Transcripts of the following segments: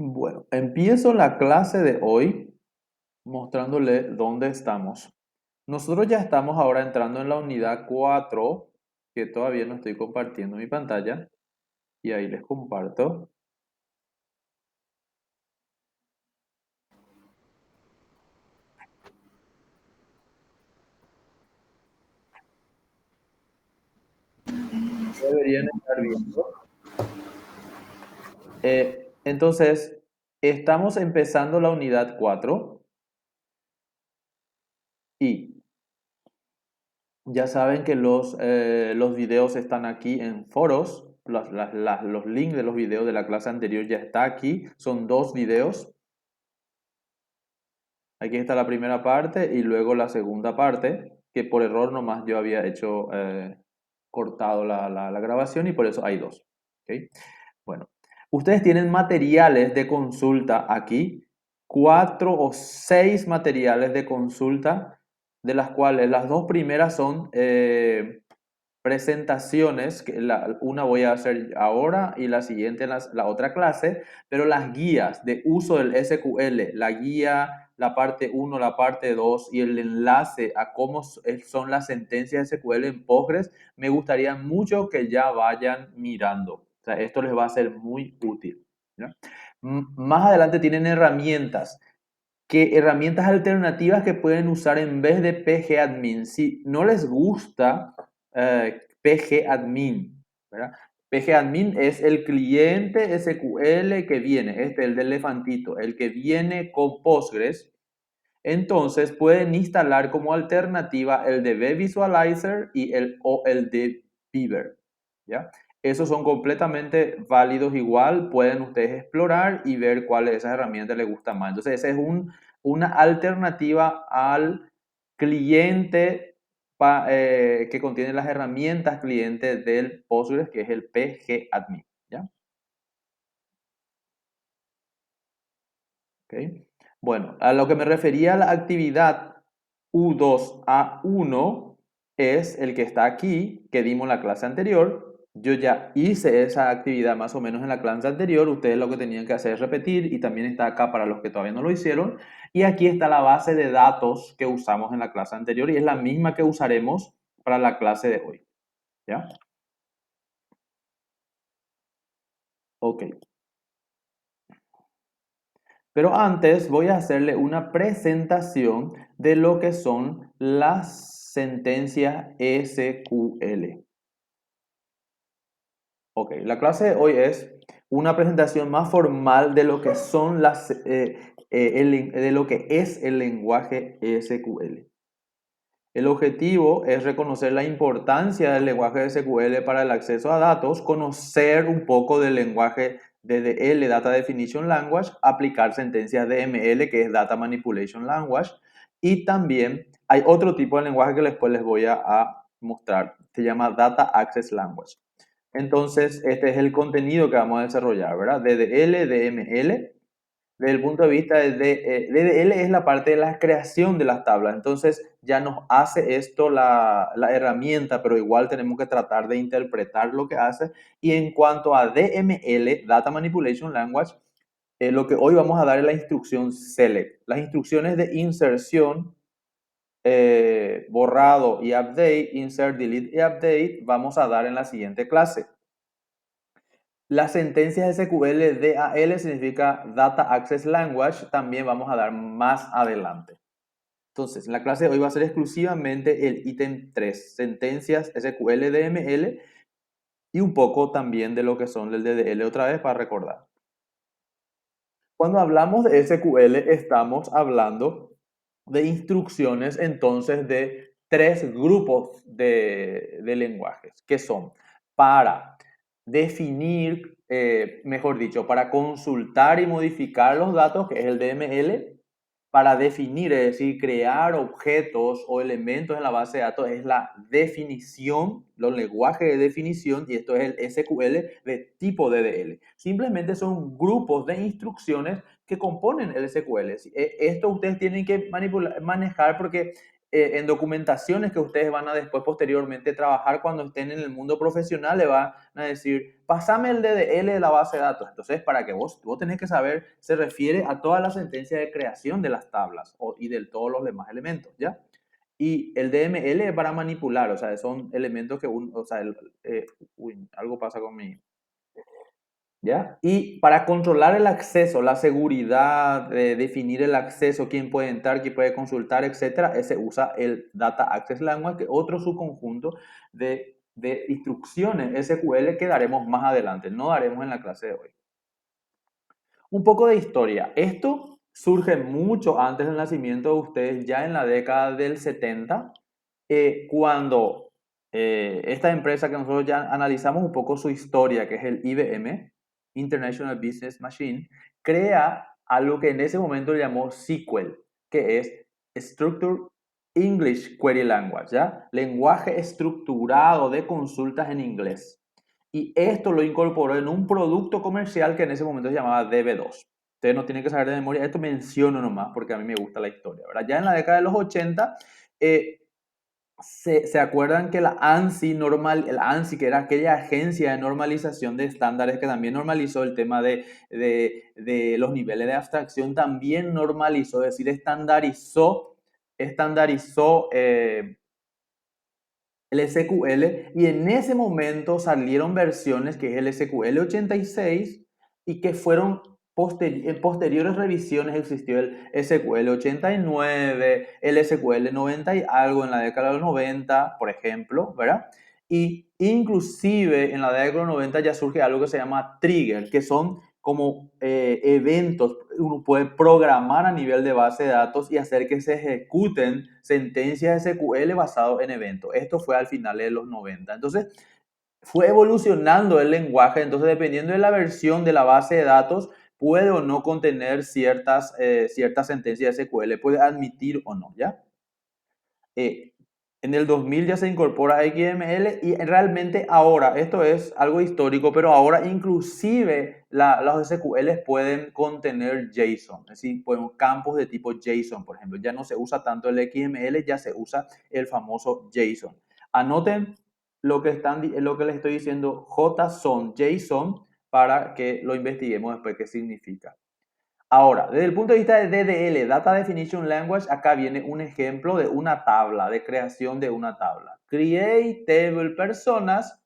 Bueno, empiezo la clase de hoy mostrándole dónde estamos. Nosotros ya estamos ahora entrando en la unidad 4, que todavía no estoy compartiendo mi pantalla, y ahí les comparto. Deberían estar viendo. Entonces, estamos empezando la unidad 4 y ya saben que los videos están aquí en foros. Los links de los videos de la clase anterior ya está aquí. Son dos videos. Aquí está la primera parte y luego la segunda parte, que por error nomás yo había hecho, cortado la grabación y por eso hay dos. ¿Ok? Bueno, ustedes tienen materiales de consulta aquí, 4 o 6 materiales de consulta, de las cuales las dos primeras son presentaciones, que una voy a hacer ahora y la siguiente en la otra clase, pero las guías de uso del SQL, la guía, la parte uno, la parte 2 y el enlace a cómo son las sentencias SQL en Postgres, me gustaría mucho que ya vayan mirando. O sea, esto les va a ser muy útil, ¿ya? Más adelante tienen herramientas alternativas que pueden usar en vez de pgadmin. Si no les gusta pgadmin, ¿verdad? Pgadmin es el cliente SQL que viene, el del elefantito, el que viene con Postgres. Entonces pueden instalar como alternativa el de vVisualizer o el de Beaver, ¿ya? Esos son completamente válidos igual, pueden ustedes explorar y ver cuál de esas herramientas les gusta más. Entonces esa es una alternativa al cliente que contiene las herramientas clientes del Postgres, que es el pgadmin, ¿ya? ¿Ok? Bueno, a lo que me refería a la actividad U2A1 es el que está aquí, que dimos en la clase anterior. Yo ya hice esa actividad más o menos en la clase anterior. Ustedes lo que tenían que hacer es repetir y también está acá para los que todavía no lo hicieron. Y aquí está la base de datos que usamos en la clase anterior y es la misma que usaremos para la clase de hoy. ¿Ya? Ok. Pero antes voy a hacerle una presentación de lo que son las sentencias SQL. Ok, la clase de hoy es una presentación más formal de lo que son de lo que es el lenguaje SQL. El objetivo es reconocer la importancia del lenguaje SQL para el acceso a datos, conocer un poco del lenguaje DDL, Data Definition Language, aplicar sentencias DML, que es Data Manipulation Language, y también hay otro tipo de lenguaje que después les voy a mostrar, se llama Data Access Language. Entonces, este es el contenido que vamos a desarrollar, ¿verdad? DDL, DML. Desde el punto de vista de DDL es la parte de la creación de las tablas. Entonces, ya nos hace esto la herramienta, pero igual tenemos que tratar de interpretar lo que hace. Y en cuanto a DML, Data Manipulation Language, lo que hoy vamos a dar es la instrucción select. Las instrucciones de inserción, borrado y update, insert, delete y update, vamos a dar en la siguiente clase. Las sentencias SQL DAL significa Data Access Language, también vamos a dar más adelante. Entonces, en la clase de hoy va a ser exclusivamente el ítem 3, sentencias SQL DML, y un poco también de lo que son el DDL otra vez para recordar. Cuando hablamos de SQL, estamos hablando de instrucciones entonces de 3 grupos de lenguajes, que son para definir, mejor dicho, para consultar y modificar los datos, que es el DML, para definir, es decir, crear objetos o elementos en la base de datos, es la definición, los lenguajes de definición, y esto es el SQL de tipo DDL. Simplemente son grupos de instrucciones que componen el SQL. Esto ustedes tienen que manejar porque en documentaciones que ustedes van a después posteriormente trabajar cuando estén en el mundo profesional, le van a decir, pásame el DDL de la base de datos. Entonces, para que vos tenés que saber, se refiere a toda la sentencia de creación de las tablas y de todos los demás elementos, ¿ya? Y el DML es para manipular, o sea, son elementos que o sea, uy, algo pasa con mi, ¿ya? Y para controlar el acceso, la seguridad, definir el acceso, quién puede entrar, quién puede consultar, etcétera, ese usa el Data Access Language, que es otro subconjunto de instrucciones SQL que daremos más adelante, no daremos en la clase de hoy. Un poco de historia. Esto surge mucho antes del nacimiento de ustedes, ya en la década del 70, cuando esta empresa que nosotros ya analizamos un poco su historia, que es el IBM, International Business Machine, crea algo que en ese momento le llamó SQL, que es Structured English Query Language, ¿ya? Lenguaje estructurado de consultas en inglés. Y esto lo incorporó en un producto comercial que en ese momento se llamaba DB2. Ustedes no tienen que saber de memoria, esto menciono nomás porque a mí me gusta la historia, ¿verdad? Ya en la década de los 80, se acuerdan que la ANSI, la ANSI, que era aquella agencia de normalización de estándares que también normalizó el tema de los niveles de abstracción, también normalizó, es decir, estandarizó el SQL, y en ese momento salieron versiones que es el SQL 86 y que fueron en posteriores revisiones existió el SQL 89, el SQL 90 y algo en la década de los 90, por ejemplo, ¿verdad? Y inclusive en la década de los 90 ya surge algo que se llama trigger, que son como eventos. Uno puede programar a nivel de base de datos y hacer que se ejecuten sentencias SQL basado en eventos. Esto fue al final de los 90. Entonces, fue evolucionando el lenguaje. Entonces, dependiendo de la versión de la base de datos, puede o no contener ciertas sentencias SQL, puede admitir o no, ¿ya? Eh, en el 2000 ya se incorpora XML y realmente ahora, esto es algo histórico, pero ahora inclusive los SQL pueden contener JSON, es decir, campos de tipo JSON, por ejemplo. Ya no se usa tanto el XML, ya se usa el famoso JSON. Anoten lo que les estoy diciendo, JSON, para que lo investiguemos después qué significa. Ahora, desde el punto de vista de DDL, Data Definition Language, acá viene un ejemplo de una tabla, de creación de una tabla. Create table personas,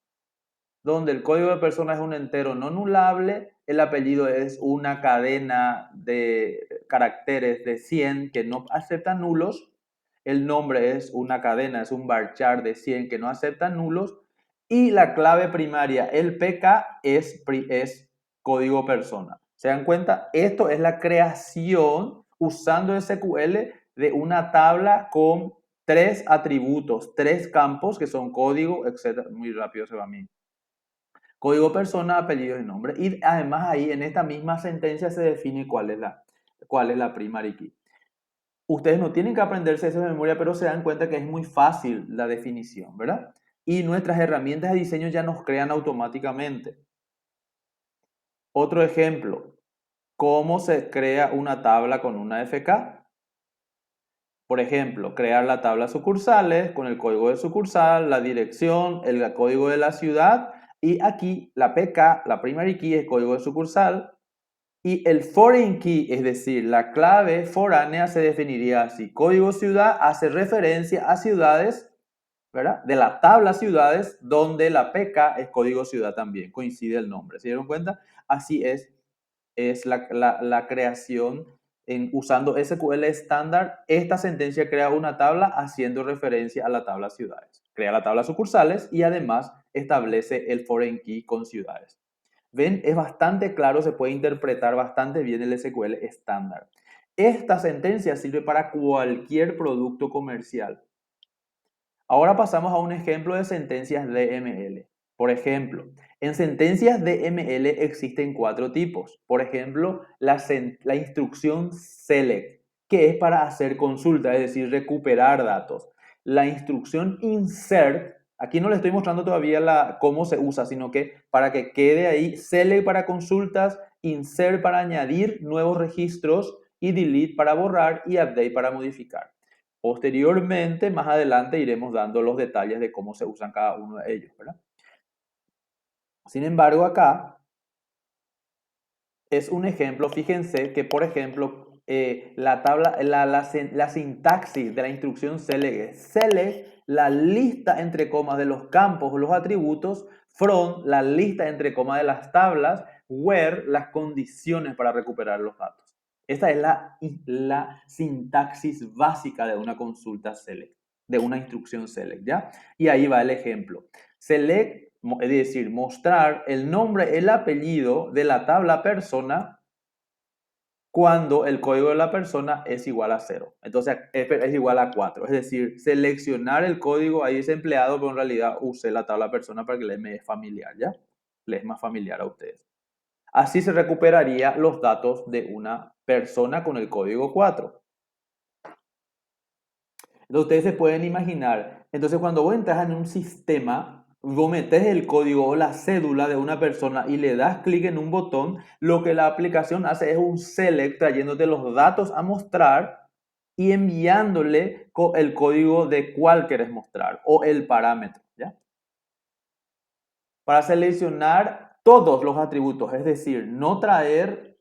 donde el código de persona es un entero no nulable, el apellido es una cadena de caracteres de 100 que no aceptan nulos, el nombre es una cadena, es un varchar de 100 que no aceptan nulos, y la clave primaria, el PK, es código persona. ¿Se dan cuenta? Esto es la creación usando SQL de una tabla con 3 atributos, 3 campos que son código, etc. Muy rápido se va a mí. Código persona, apellido y nombre. Y además ahí en esta misma sentencia se define cuál es la primary key. Ustedes no tienen que aprenderse eso de memoria, pero se dan cuenta que es muy fácil la definición, ¿verdad? Y nuestras herramientas de diseño ya nos crean automáticamente. Otro ejemplo, ¿cómo se crea una tabla con una FK? Por ejemplo, crear la tabla sucursales con el código de sucursal, la dirección, el código de la ciudad, y aquí la PK, la primary key, es código de sucursal, y el foreign key, es decir, la clave foránea, se definiría así. Código ciudad hace referencia a ciudades, ¿verdad? De la tabla ciudades, donde la PK es código ciudad también, coincide el nombre. ¿Se dieron cuenta? Así es la creación usando SQL estándar. Esta sentencia crea una tabla haciendo referencia a la tabla ciudades. Crea la tabla sucursales y además establece el foreign key con ciudades. ¿Ven? Es bastante claro, se puede interpretar bastante bien el SQL estándar. Esta sentencia sirve para cualquier producto comercial. Ahora pasamos a un ejemplo de sentencias DML. Por ejemplo, en sentencias DML existen 4 tipos. Por ejemplo, la instrucción select, que es para hacer consulta, es decir, recuperar datos. La instrucción insert, aquí no le estoy mostrando todavía cómo se usa, sino que para que quede ahí, select para consultas, insert para añadir nuevos registros y delete para borrar y update para modificar. Posteriormente, más adelante, iremos dando los detalles de cómo se usan cada uno de ellos, ¿verdad? Sin embargo, acá es un ejemplo, fíjense que, por ejemplo, la sintaxis de la instrucción select es select, la lista entre comas de los campos o los atributos, from, la lista entre comas de las tablas, where, las condiciones para recuperar los datos. Esta es la sintaxis básica de una consulta select, de una instrucción select, ¿ya? Y ahí va el ejemplo. Select, es decir, mostrar el nombre, el apellido de la tabla persona cuando el código de la persona es igual a 0. Entonces es igual a 4. Es decir, seleccionar el código ahí es empleado, pero en realidad usé la tabla persona para que les me es familiar, ¿ya? Les es más familiar a ustedes. Así se recuperaría los datos de una persona con el código 4. Entonces ustedes se pueden imaginar, entonces cuando vos entras en un sistema, vos metes el código o la cédula de una persona y le das clic en un botón, lo que la aplicación hace es un select trayéndote los datos a mostrar y enviándole el código de cuál querés mostrar o el parámetro, ¿ya? Para seleccionar todos los atributos, es decir, no traer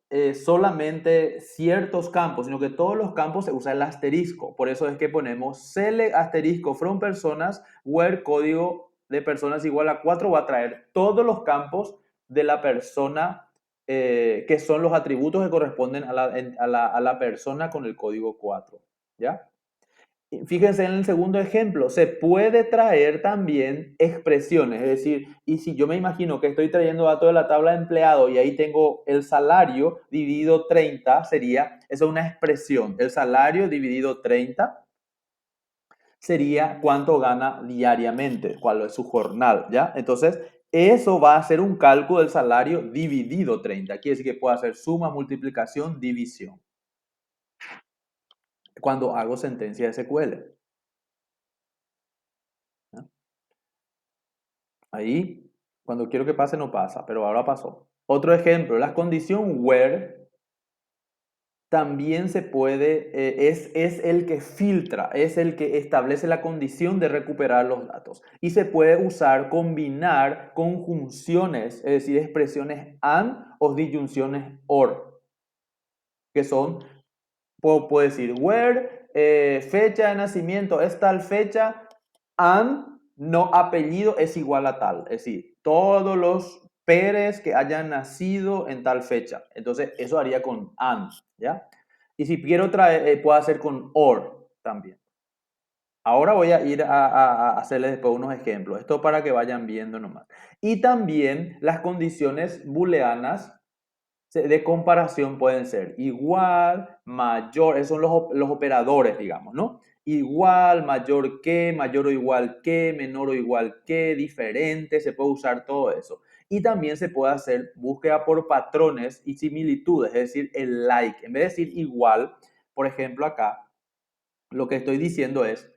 solamente ciertos campos, sino que todos los campos se usa el asterisco. Por eso es que ponemos select asterisco from personas, where código de personas igual a 4 va a traer todos los campos de la persona que son los atributos que corresponden a la persona con el código 4, ¿ya? Fíjense en el segundo ejemplo, se puede traer también expresiones, es decir, y si yo me imagino que estoy trayendo datos de la tabla de empleado y ahí tengo el salario dividido 30, sería, eso es una expresión, el salario dividido 30 sería cuánto gana diariamente, cuál es su jornal, ¿ya? Entonces, eso va a ser un cálculo del salario dividido 30, quiere decir que puedo hacer suma, multiplicación, división, cuando hago sentencia SQL. Ahí, cuando quiero que pase, no pasa, pero ahora pasó. Otro ejemplo, la condición where también se puede, es el que filtra, es el que establece la condición de recuperar los datos. Y se puede usar, combinar conjunciones, es decir, expresiones and o disyunciones or, que son, puedo decir, where, fecha de nacimiento es tal fecha, and no apellido es igual a tal. Es decir, todos los Pérez que hayan nacido en tal fecha. Entonces, eso haría con and, ¿ya? Y si quiero traer, puedo hacer con or también. Ahora voy a ir a hacerles después unos ejemplos. Esto para que vayan viendo nomás. Y también las condiciones booleanas de comparación pueden ser igual, mayor, esos son los operadores, digamos, ¿no? Igual, mayor o igual que, menor o igual que, diferente, se puede usar todo eso. Y también se puede hacer búsqueda por patrones y similitudes, es decir, el like. En vez de decir igual, por ejemplo, acá, lo que estoy diciendo es,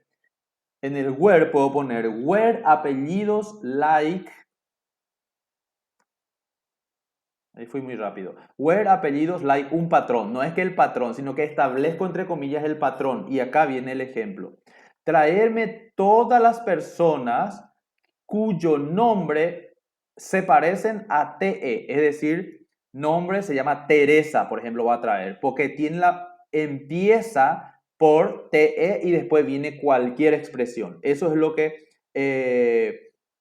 en el where puedo poner where apellidos like. Ahí fui muy rápido. Where apellidos like un patrón. No es que el patrón, sino que establezco entre comillas el patrón. Y acá viene el ejemplo. Traerme todas las personas cuyo nombre se parecen a TE. Es decir, nombre se llama Teresa, por ejemplo, va a traer. Porque empieza por TE y después viene cualquier expresión. Eso es lo que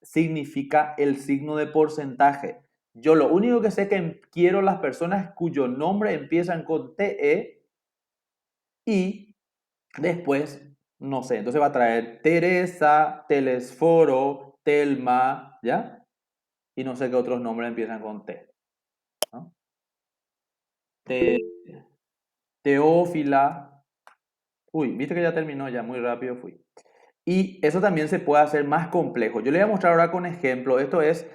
significa el signo de porcentaje. Yo lo único que sé que quiero las personas cuyo nombre empiezan con TE y después, no sé, entonces va a traer Teresa, Telesforo, Telma, ¿ya? Y no sé qué otros nombres empiezan con T, ¿no? Teófila. Uy, viste que ya terminó, ya muy rápido fui. Y eso también se puede hacer más complejo. Yo le voy a mostrar ahora con ejemplo. Esto es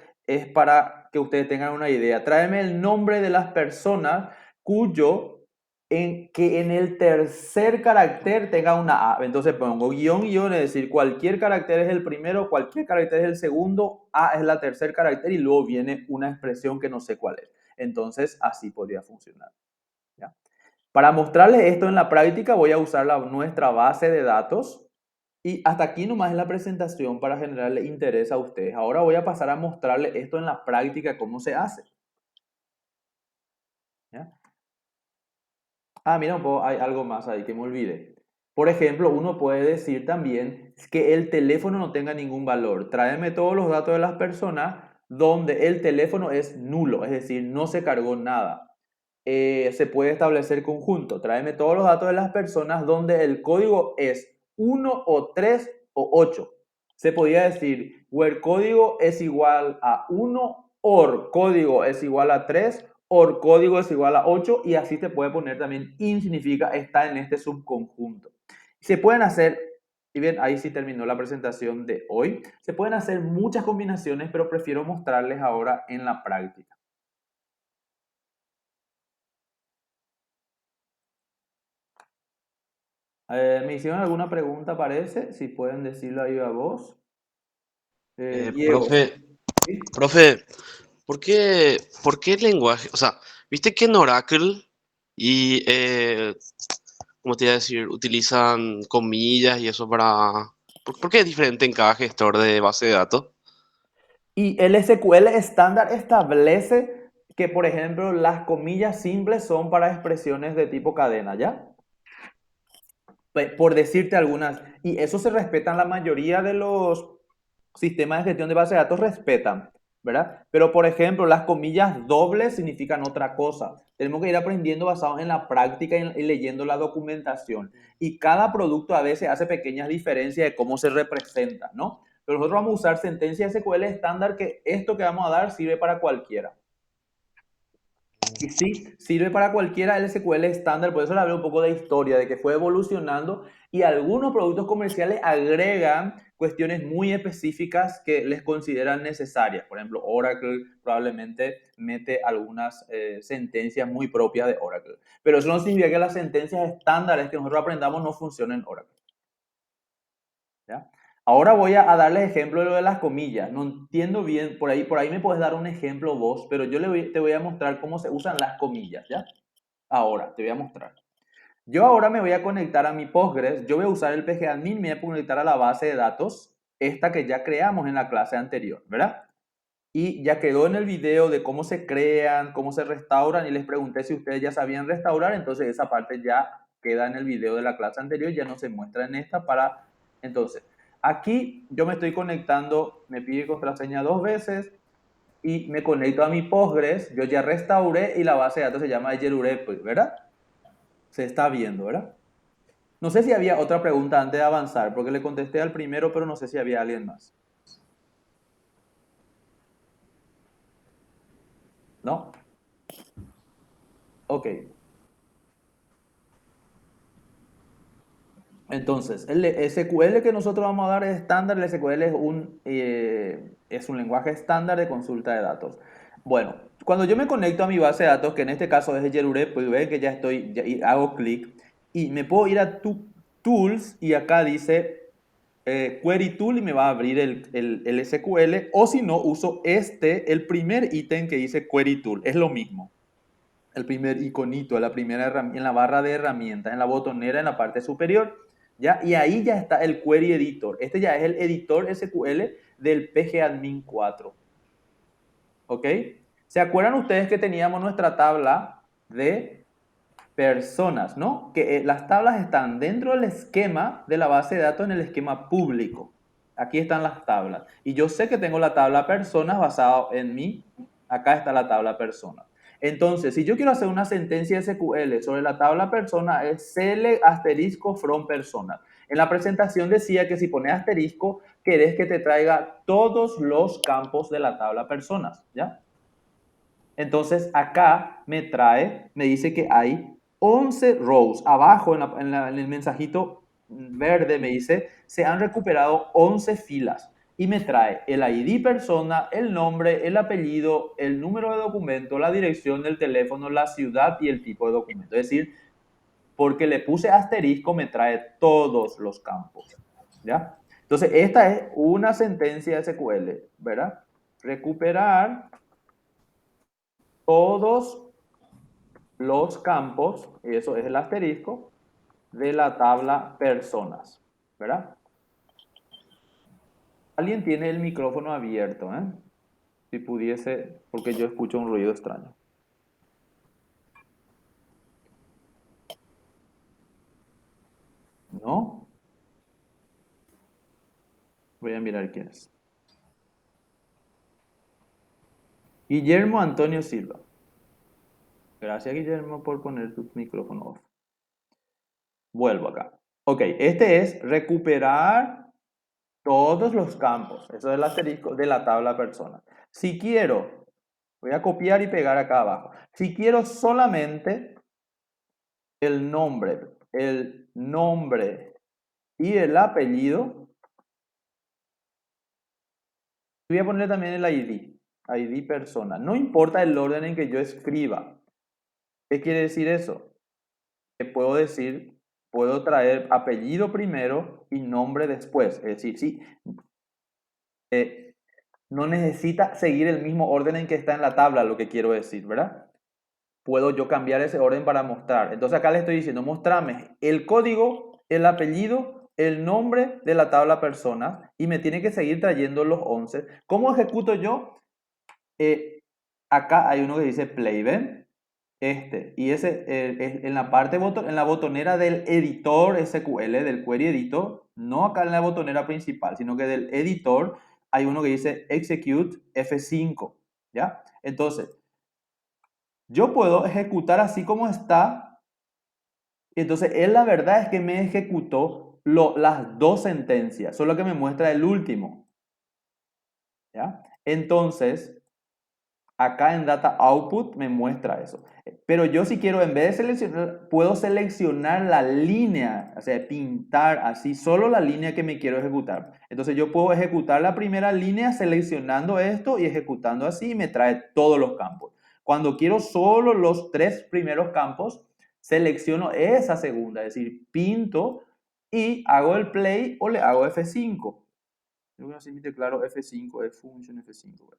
para que ustedes tengan una idea. Tráeme el nombre de las personas que en el tercer carácter tenga una A. Entonces pongo guión, es decir, cualquier carácter es el primero, cualquier carácter es el segundo, A es la tercer carácter y luego viene una expresión que no sé cuál es. Entonces así podría funcionar, ¿ya? Para mostrarles esto en la práctica voy a usar nuestra base de datos y hasta aquí nomás es la presentación para generarle interés a ustedes. Ahora voy a pasar a mostrarles esto en la práctica, cómo se hace. ¿Ya? Mira, hay algo más ahí que me olvidé. Por ejemplo, uno puede decir también que el teléfono no tenga ningún valor. Tráeme todos los datos de las personas donde el teléfono es nulo, es decir, no se cargó nada. Se puede establecer conjunto. Tráeme todos los datos de las personas donde el código es 1 o 3 o 8. Se podría decir, where código es igual a 1, or código es igual a 3, or código es igual a 8, y así te puede poner también in significa está en este subconjunto. Se pueden hacer, y bien, ahí sí terminó la presentación de hoy. Se pueden hacer muchas combinaciones, pero prefiero mostrarles ahora en la práctica. Me hicieron alguna pregunta, parece, si pueden decirlo ahí a vos. Diego, Profe, ¿sí? profe, ¿por qué el lenguaje? O sea, viste que en Oracle y, ¿cómo te iba a decir? Utilizan comillas y eso para... ¿Por qué es diferente en cada gestor de base de datos? Y el SQL estándar establece que, por ejemplo, las comillas simples son para expresiones de tipo cadena, ¿ya? Por decirte algunas. Y eso se respeta en la mayoría de los sistemas de gestión de base de datos, respetan, ¿verdad? Pero, por ejemplo, las comillas dobles significan otra cosa. Tenemos que ir aprendiendo basado en la práctica y leyendo la documentación. Y cada producto a veces hace pequeñas diferencias de cómo se representa, ¿no? Pero nosotros vamos a usar sentencia SQL estándar, que esto que vamos a dar sirve para cualquiera. Y sí, sirve para cualquiera el SQL estándar, por eso le hablé un poco de historia, de que fue evolucionando y algunos productos comerciales agregan cuestiones muy específicas que les consideran necesarias. Por ejemplo, Oracle probablemente mete algunas sentencias muy propias de Oracle. Pero eso no significa que las sentencias estándares que nosotros aprendamos no funcionen en Oracle. ¿Ya? Ahora voy a darles ejemplo de lo de las comillas. No entiendo bien, por ahí me puedes dar un ejemplo vos, pero yo te voy a mostrar cómo se usan las comillas, ¿ya? Ahora, te voy a mostrar. Yo ahora me voy a conectar a mi Postgres, yo voy a usar el pgadmin, me voy a conectar a la base de datos, esta que ya creamos en la clase anterior, ¿verdad? Y ya quedó en el video de cómo se crean, cómo se restauran, y les pregunté si ustedes ya sabían restaurar, entonces esa parte ya queda en el video de la clase anterior, ya no se muestra en esta para... Entonces, aquí yo me estoy conectando, me pide contraseña 2 veces y me conecto a mi Postgres, yo ya restauré y la base de datos se llama Yerurep, ¿verdad? Se está viendo, ¿verdad? No sé si había otra pregunta antes de avanzar, porque le contesté al primero, pero no sé si había alguien más. ¿No? Ok. Entonces, el SQL que nosotros vamos a dar es estándar. El SQL es un lenguaje estándar de consulta de datos. Bueno, cuando yo me conecto a mi base de datos, que en este caso es Yerurep, pues ven que ya estoy, y hago clic y me puedo ir a Tools y acá dice Query Tool y me va a abrir el SQL, o si no, uso el primer ítem que dice Query Tool. Es lo mismo. El primer iconito, en la barra de herramientas, en la botonera en la parte superior, ¿ya? Y ahí ya está el Query Editor. Este ya es el editor SQL del pgadmin 4. ¿Ok? ¿Se acuerdan ustedes que teníamos nuestra tabla de personas, ¿no? Que las tablas están dentro del esquema de la base de datos, en el esquema público. Aquí están las tablas. Y yo sé que tengo la tabla personas basada en mí. Acá está la tabla personas. Entonces, si yo quiero hacer una sentencia SQL sobre la tabla persona, es select asterisco from persona. En la presentación decía que si pones asterisco, querés que te traiga todos los campos de la tabla personas, ¿ya? Entonces acá me dice que hay 11 rows. Abajo en el mensajito verde me dice, se han recuperado 11 filas. Y me trae el ID persona, el nombre, el apellido, el número de documento, la dirección del teléfono, la ciudad y el tipo de documento. Es decir, porque le puse asterisco, me trae todos los campos. ¿Ya? Entonces, esta es una sentencia SQL, ¿verdad? Recuperar todos los campos, eso es el asterisco, de la tabla personas, ¿verdad? Alguien tiene el micrófono abierto, ¿eh? Si pudiese, porque yo escucho un ruido extraño. ¿No? Voy a mirar quién es. Guillermo Antonio Silva. Gracias, Guillermo, por poner tu micrófono off. Vuelvo acá. Ok, este es recuperar todos los campos. Eso es el asterisco de la tabla persona. Si quiero, voy a copiar y pegar acá abajo. Si quiero solamente el nombre y el apellido, voy a poner también el ID persona. No importa el orden en que yo escriba. ¿Qué quiere decir eso? Que puedo decir, puedo traer apellido primero y nombre después. Es decir, sí, no necesita seguir el mismo orden en que está en la tabla, lo que quiero decir, ¿verdad? Puedo yo cambiar ese orden para mostrar. Entonces acá le estoy diciendo, mostrame el código, el apellido, el nombre de la tabla personas y me tiene que seguir trayendo los 11. ¿Cómo ejecuto yo? Acá hay uno que dice play, ¿ven? Y ese es en la parte, en la botonera del editor SQL, del query editor, no acá en la botonera principal, sino que del editor hay uno que dice execute F5, ¿ya? Entonces, yo puedo ejecutar así como está. Entonces, él la verdad es que me ejecutó las dos sentencias, solo que me muestra el último, ¿ya? Entonces, acá en Data Output me muestra eso. Pero yo si quiero, en vez de seleccionar, puedo seleccionar la línea, o sea, pintar así, solo la línea que me quiero ejecutar. Entonces yo puedo ejecutar la primera línea seleccionando esto y ejecutando así y me trae todos los campos. Cuando quiero solo los 3 primeros campos, selecciono esa segunda, es decir, pinto y hago el play o le hago F5. Yo creo que así me declaro F5, es function F5.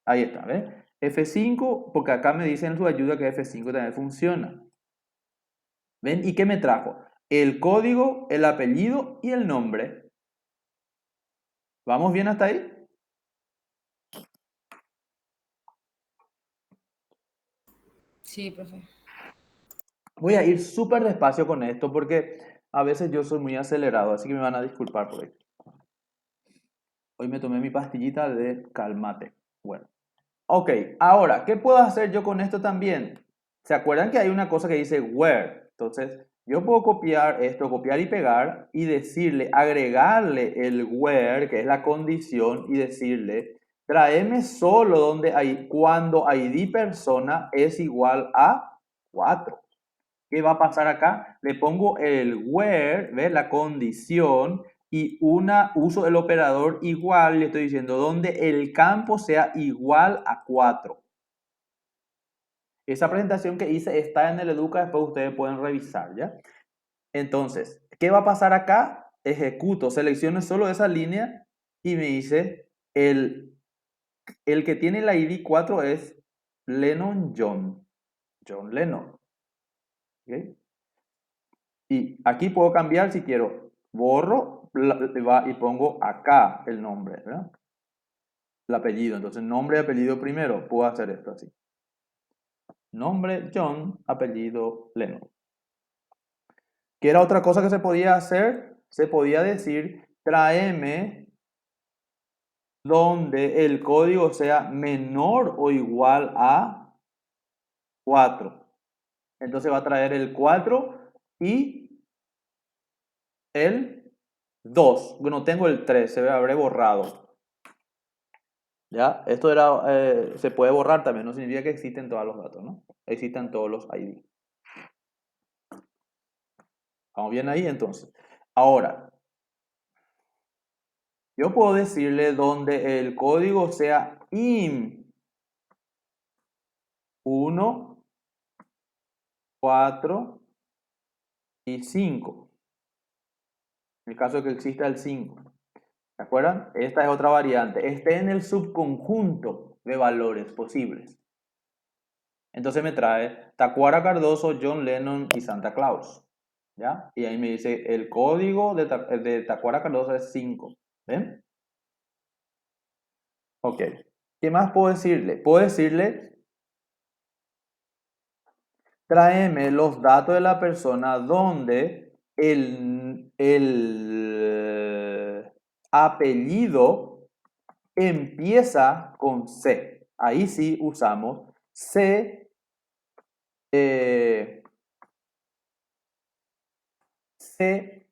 Ahí está, ¿ves? F5, porque acá me dicen en su ayuda que F5 también funciona. ¿Ven? ¿Y qué me trajo? El código, el apellido y el nombre. ¿Vamos bien hasta ahí? Sí, profe. Voy a ir súper despacio con esto porque a veces yo soy muy acelerado, así que me van a disculpar por esto. Hoy me tomé mi pastillita de calmate. Bueno. Ok, ahora, ¿qué puedo hacer yo con esto también? ¿Se acuerdan que hay una cosa que dice where? Entonces, yo puedo copiar esto, copiar y pegar y decirle, agregarle el where, que es la condición, y decirle, tráeme solo donde hay, cuando ID persona es igual a 4. ¿Qué va a pasar acá? Le pongo el where, ¿ves? La condición y uso el operador igual, le estoy diciendo donde el campo sea igual a 4. Esa presentación que hice está en el Educa, después ustedes pueden revisar, ¿ya? Entonces, ¿qué va a pasar acá? Ejecuto, selecciono solo esa línea y me dice el que tiene la ID 4 es Lennon John. John Lennon. ¿Ok? Y aquí puedo cambiar si quiero. Borro y pongo acá el nombre, ¿verdad? El apellido. Entonces, nombre y apellido primero. Puedo hacer esto así. Nombre John, apellido Lennon. ¿Qué era otra cosa que se podía hacer? Se podía decir, tráeme donde el código sea menor o igual a 4. Entonces va a traer el 4 y el 2. Bueno, tengo el 3, se habré borrado. ¿Ya? Esto era, se puede borrar también, no significa que existen todos los datos, ¿no? Existen todos los ID. ¿Estamos bien ahí entonces? Ahora, yo puedo decirle donde el código sea im 1, 4 y 5. En el caso de que exista el 5. ¿Se acuerdan? Esta es otra variante. Esté en el subconjunto de valores posibles. Entonces me trae Tacuara Cardoso, John Lennon y Santa Claus. ¿Ya? Y ahí me dice, el código de Tacuara Cardoso es 5. ¿Ven? Ok. ¿Qué más puedo decirle? Puedo decirle, tráeme los datos de la persona donde el apellido empieza con C. Ahí sí usamos C, C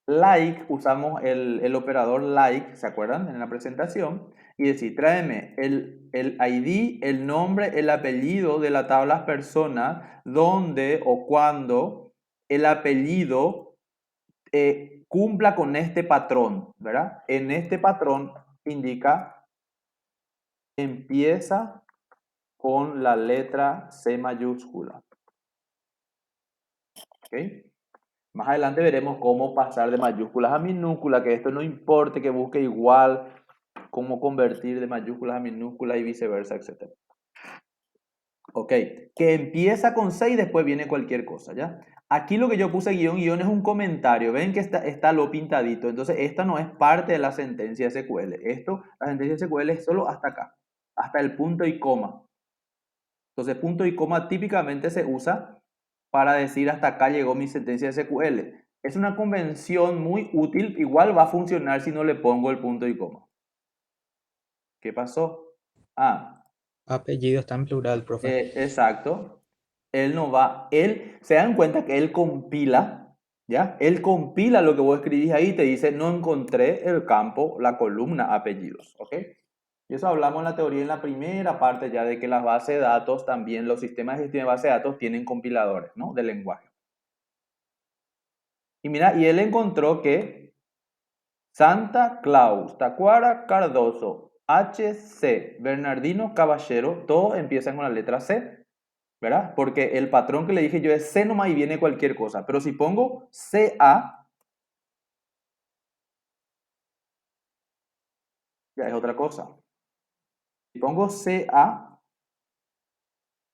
like, usamos el operador like, ¿se acuerdan? En la presentación. Y decir, tráeme el ID, el nombre, el apellido de la tabla persona, donde o cuando el apellido cumpla con este patrón, ¿verdad? En este patrón indica, empieza con la letra C mayúscula. ¿Ok? Más adelante veremos cómo pasar de mayúsculas a minúsculas, que esto no importa, que busque igual cómo convertir de mayúsculas a minúsculas y viceversa, etc. Ok, que empieza con C y después viene cualquier cosa, ¿ya? Aquí lo que yo puse guión es un comentario. Ven que está lo pintadito. Entonces, esta no es parte de la sentencia SQL. La sentencia SQL es solo hasta acá, hasta el punto y coma. Entonces, punto y coma típicamente se usa para decir hasta acá llegó mi sentencia SQL. Es una convención muy útil, igual va a funcionar si no le pongo el punto y coma. ¿Qué pasó? Apellido está en plural, profe. Exacto. Se dan cuenta que él compila, ¿ya? Él compila lo que vos escribís ahí y te dice, no encontré el campo, la columna apellidos, ¿ok? Y eso hablamos en la teoría en la primera parte ya de que las bases de datos también, los sistemas de gestión de base de datos tienen compiladores, ¿no? Del lenguaje. Y mira, y él encontró que Santa Claus, Tacuara Cardoso, HC, Bernardino Caballero, todos empiezan con la letra C, ¿verdad? Porque el patrón que le dije yo es C nomás y viene cualquier cosa. Pero si pongo CA, ya es otra cosa. Si pongo CA,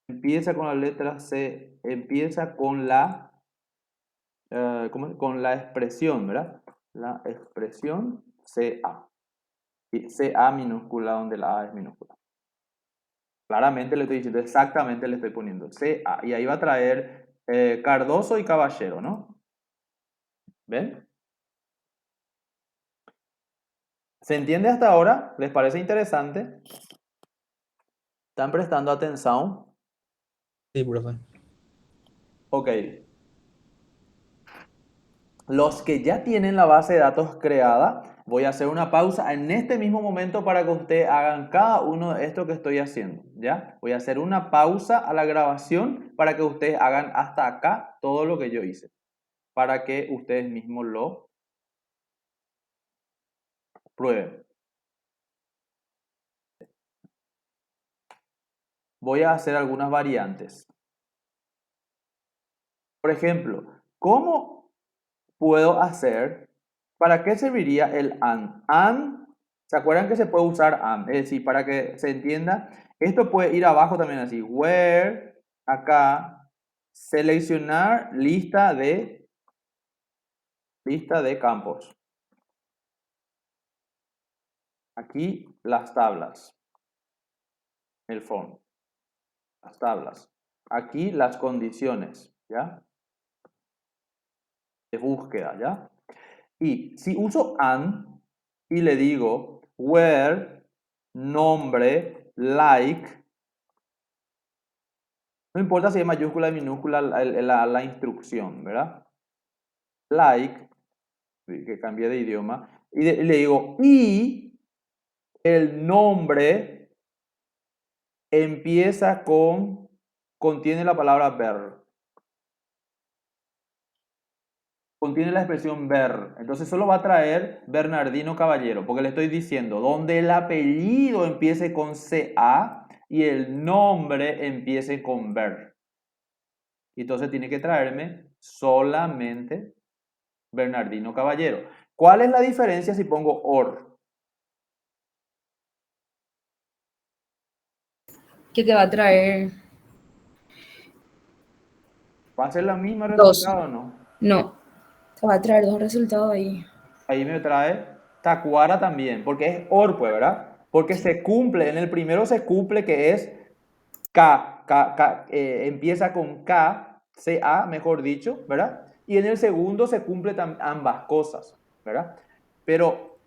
empieza con la letra C, empieza con la, con la expresión, ¿verdad? La expresión CA. Y CA minúscula donde la A es minúscula. Claramente le estoy diciendo, exactamente le estoy poniendo CA. Y ahí va a traer Cardoso y Caballero, ¿no? ¿Ven? ¿Se entiende hasta ahora? ¿Les parece interesante? ¿Están prestando atención? Sí, profe. Ok. Los que ya tienen la base de datos creada, voy a hacer una pausa en este mismo momento para que ustedes hagan cada uno de esto que estoy haciendo, ¿ya? Voy a hacer una pausa a la grabación para que ustedes hagan hasta acá todo lo que yo hice, para que ustedes mismos lo prueben. Voy a hacer algunas variantes. Por ejemplo, ¿cómo puedo hacer? ¿Para qué serviría el AND? AND, ¿se acuerdan que se puede usar AND? Es decir, para que se entienda, esto puede ir abajo también así. Where, acá, seleccionar lista de campos. Aquí las tablas, el form, las tablas. Aquí las condiciones, ¿ya? De búsqueda, ¿ya? Y si uso AND y le digo where, nombre, like, no importa si es mayúscula o minúscula la instrucción, ¿verdad? Like, que cambié de idioma, y le digo, y el nombre empieza contiene la palabra ver. Contiene la expresión ver. Entonces solo va a traer Bernardino Caballero, porque le estoy diciendo, donde el apellido empiece con CA y el nombre empiece con ver. Entonces tiene que traerme solamente Bernardino Caballero. ¿Cuál es la diferencia si pongo OR? que te va a traer ¿Va a ser la misma dos. resultado o no? No, te va a traer dos resultados ahí. Ahí me trae tacuara también, porque es OR, pues, ¿verdad? Porque Sí. se cumple, en el primero se cumple que es K, empieza con K, CA, mejor dicho, ¿verdad? Y en el segundo se cumple ambas cosas, ¿verdad? Pero,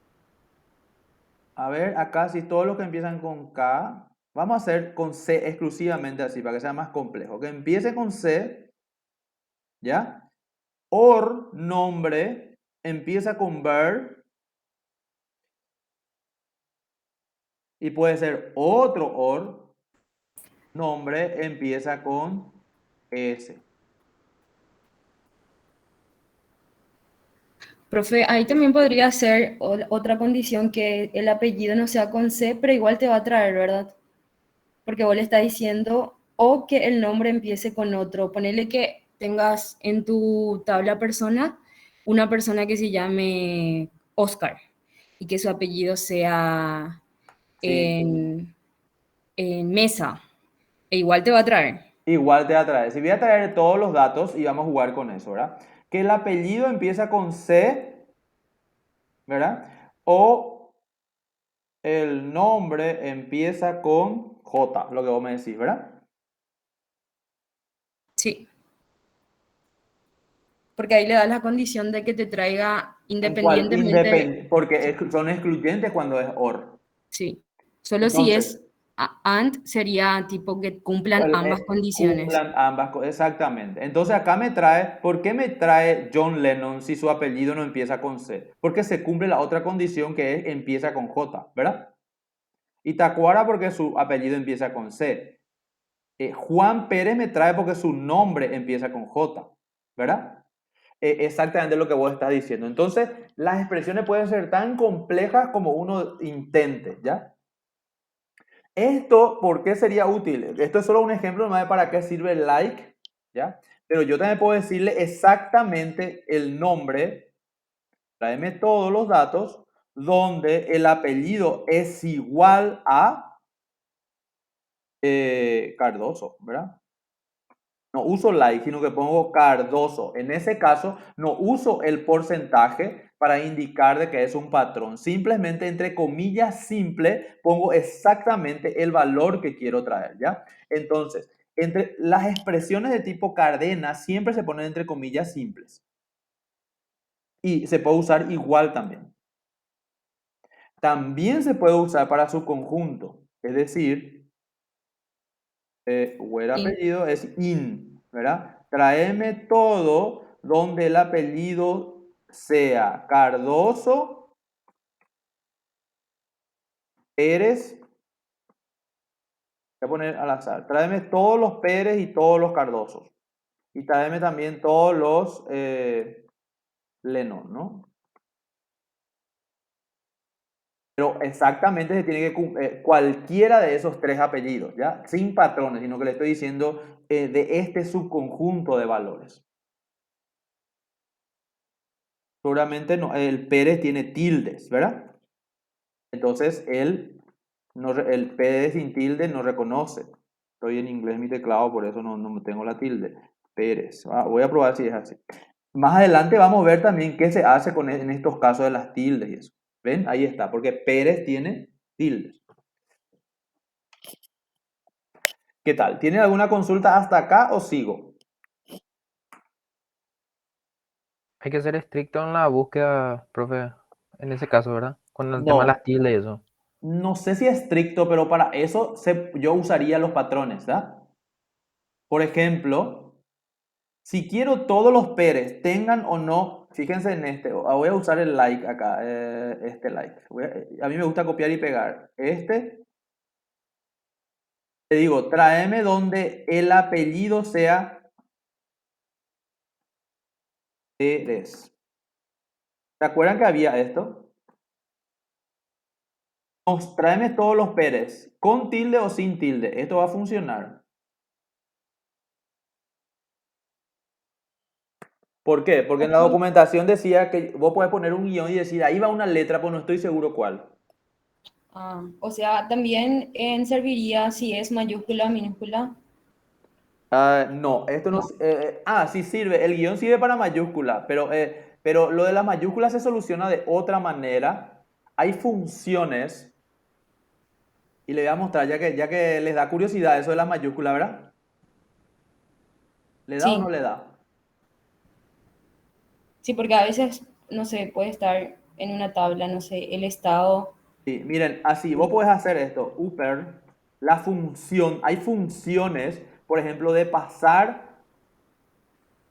a ver, acá si todos los que empiezan con K, vamos a hacer con C exclusivamente así, para que sea más complejo. Que empiece con C, ¿ya? OR, nombre, empieza con ver, y puede ser otro OR, nombre, empieza con S. Profe, ahí también podría ser otra condición que el apellido no sea con C, pero igual te va a traer, ¿verdad? Porque vos le estás diciendo o que el nombre empiece con otro. Ponele que tengas en tu tabla persona una persona que se llame Oscar y que su apellido sea Sí. en Mesa. E igual te va a traer. Igual te va a traer. Si voy a traer todos los datos y vamos a jugar con eso, ¿verdad? Que el apellido empieza con C, ¿verdad? O el nombre empieza con J, lo que vos me decís, ¿verdad? Sí. Porque ahí le das la condición de que te traiga En cual, independientemente. porque son excluyentes cuando es OR. Sí. Solo si Entonces, es AND sería tipo que cumplan ambas condiciones. cumplan ambas cosas, exactamente. Entonces acá me trae, ¿por qué me trae John Lennon si su apellido no empieza con C? Porque se cumple la otra condición que es empieza con J, ¿verdad? Y Tacuara porque su apellido empieza con C. Juan Pérez me trae porque su nombre empieza con J, ¿verdad? Exactamente lo que vos estás diciendo. Entonces, las expresiones pueden ser tan complejas como uno intente, ¿ya? Esto, ¿por qué sería útil? Esto es solo un ejemplo nomás de para qué sirve el like, ¿ya? Pero yo también puedo decirle exactamente el nombre, tráeme todos los datos, donde el apellido es igual a Cardoso, ¿verdad? No uso like, sino que pongo Cardoso. En ese caso, no uso el porcentaje para indicar de que es un patrón. Simplemente, entre comillas, simple, pongo exactamente el valor que quiero traer, ¿ya? Entonces, entre las expresiones de tipo cadena siempre se ponen entre comillas simples. Y se puede usar igual también. También se puede usar para su conjunto. Es decir, o el Sí. apellido es in, ¿verdad? Tráeme todo donde el apellido sea Cardoso, Pérez, voy a poner al azar. Tráeme todos los Pérez y todos los Cardosos. Y tráeme también todos los Lennon, ¿no? Pero exactamente se tiene que cualquiera de esos tres apellidos, ¿ya? Sin patrones, sino que le estoy diciendo de este subconjunto de valores. Seguramente no, el Pérez tiene tildes, ¿verdad? Entonces el Pérez sin tilde no reconoce. Estoy en inglés mi teclado, por eso no tengo la tilde. Pérez. Voy a probar si es así. Más adelante vamos a ver también qué se hace en estos casos de las tildes y eso. ¿Ven? Ahí está, porque Pérez tiene tildes. ¿Qué tal? ¿Tienen alguna consulta hasta acá o sigo? Hay que ser estricto en la búsqueda, profe, en ese caso, ¿verdad? Con el tema de No, las tildes y eso. no sé si es estricto, pero para eso yo usaría los patrones, ¿verdad? Por ejemplo, si quiero todos los Pérez, tengan o no, fíjense en este, voy a usar el like acá, este like. A mí me gusta copiar y pegar. Te digo, tráeme donde el apellido sea Pérez. ¿Se acuerdan que había esto? Tráeme todos los Pérez, con tilde o sin tilde. Esto va a funcionar. ¿Por qué? Porque en la Ok. documentación decía que vos podés poner un guión y decir, ahí va una letra, pues no estoy seguro cuál. O sea, también serviría si es mayúscula, minúscula. No, esto no. No. Sí sirve. El guión sirve para mayúscula, pero lo de las mayúsculas se soluciona de otra manera. Hay funciones, y le voy a mostrar, ya que les da curiosidad eso de las mayúsculas, ¿verdad? ¿Le da o no Sí, le da? sí, porque a veces, no sé, puede estar en una tabla, no sé, el estado. Sí, miren, así, vos podés hacer esto. Upper, la función, hay funciones, por ejemplo, de pasar,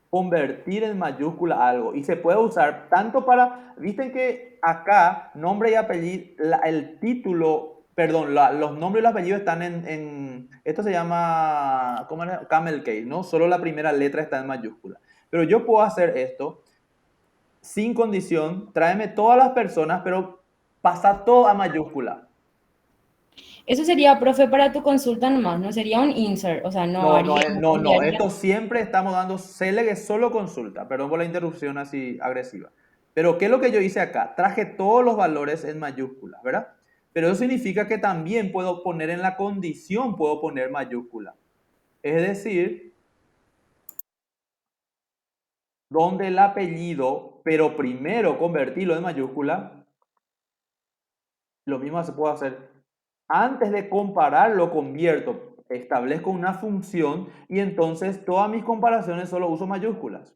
convertir en mayúscula algo. Y se puede usar tanto para, viste que acá, nombre y apellido, el título, perdón, los nombres y los apellidos están esto se llama, ¿cómo era? Camel case, ¿no? Solo la primera letra está en mayúscula. Pero yo puedo hacer esto sin condición, tráeme todas las personas, pero pasa todo a mayúscula. Eso sería, profe, para tu consulta nomás, no sería un insert, o sea, no No, no, haría, no no, no. cambiaría. Esto siempre estamos dando CL que es solo consulta. Perdón por la interrupción así agresiva. Pero ¿qué es lo que yo hice acá? Traje todos los valores en mayúsculas, ¿verdad? Pero eso significa que también puedo poner en la condición, puedo poner mayúscula. Es decir, donde el apellido, pero primero convertirlo en mayúscula, lo mismo se puede hacer. Antes de comparar, lo convierto, establezco una función y entonces todas mis comparaciones solo uso mayúsculas.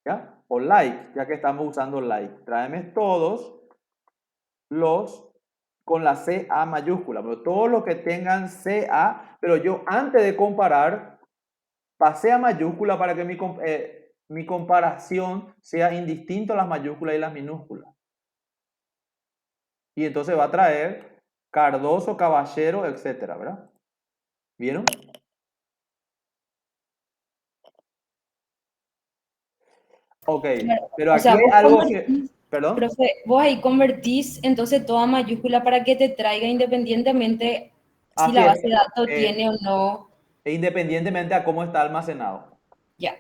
¿Ya? O like, ya que estamos usando like. Tráeme todos los con la CA mayúscula, pero todos los que tengan CA, pero yo antes de comparar, pasé a mayúscula para que mi comparación sea indistinto a las mayúsculas y las minúsculas. Y entonces va a traer Cardoso, Caballero, etcétera, ¿verdad? ¿Vieron? Ok, Claro, pero o aquí sea, hay vos algo que, convertís, perdón. profe, vos ahí convertís entonces toda mayúscula para que te traiga independientemente si Así la es, base de datos eh, tiene o no. independientemente a cómo está almacenado. Ya.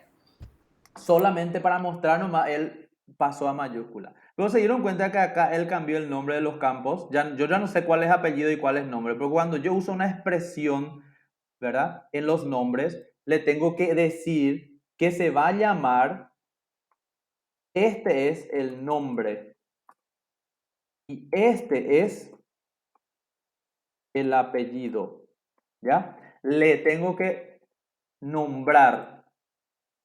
Solamente para mostrar nomás, él pasó a mayúscula. Luego se dieron cuenta que acá él cambió el nombre de los campos. Yo ya no sé cuál es apellido y cuál es nombre, pero cuando yo uso una expresión, ¿verdad? En los nombres, le tengo que decir que se va a llamar, este es el nombre y este es el apellido, ¿ya? Le tengo que nombrar.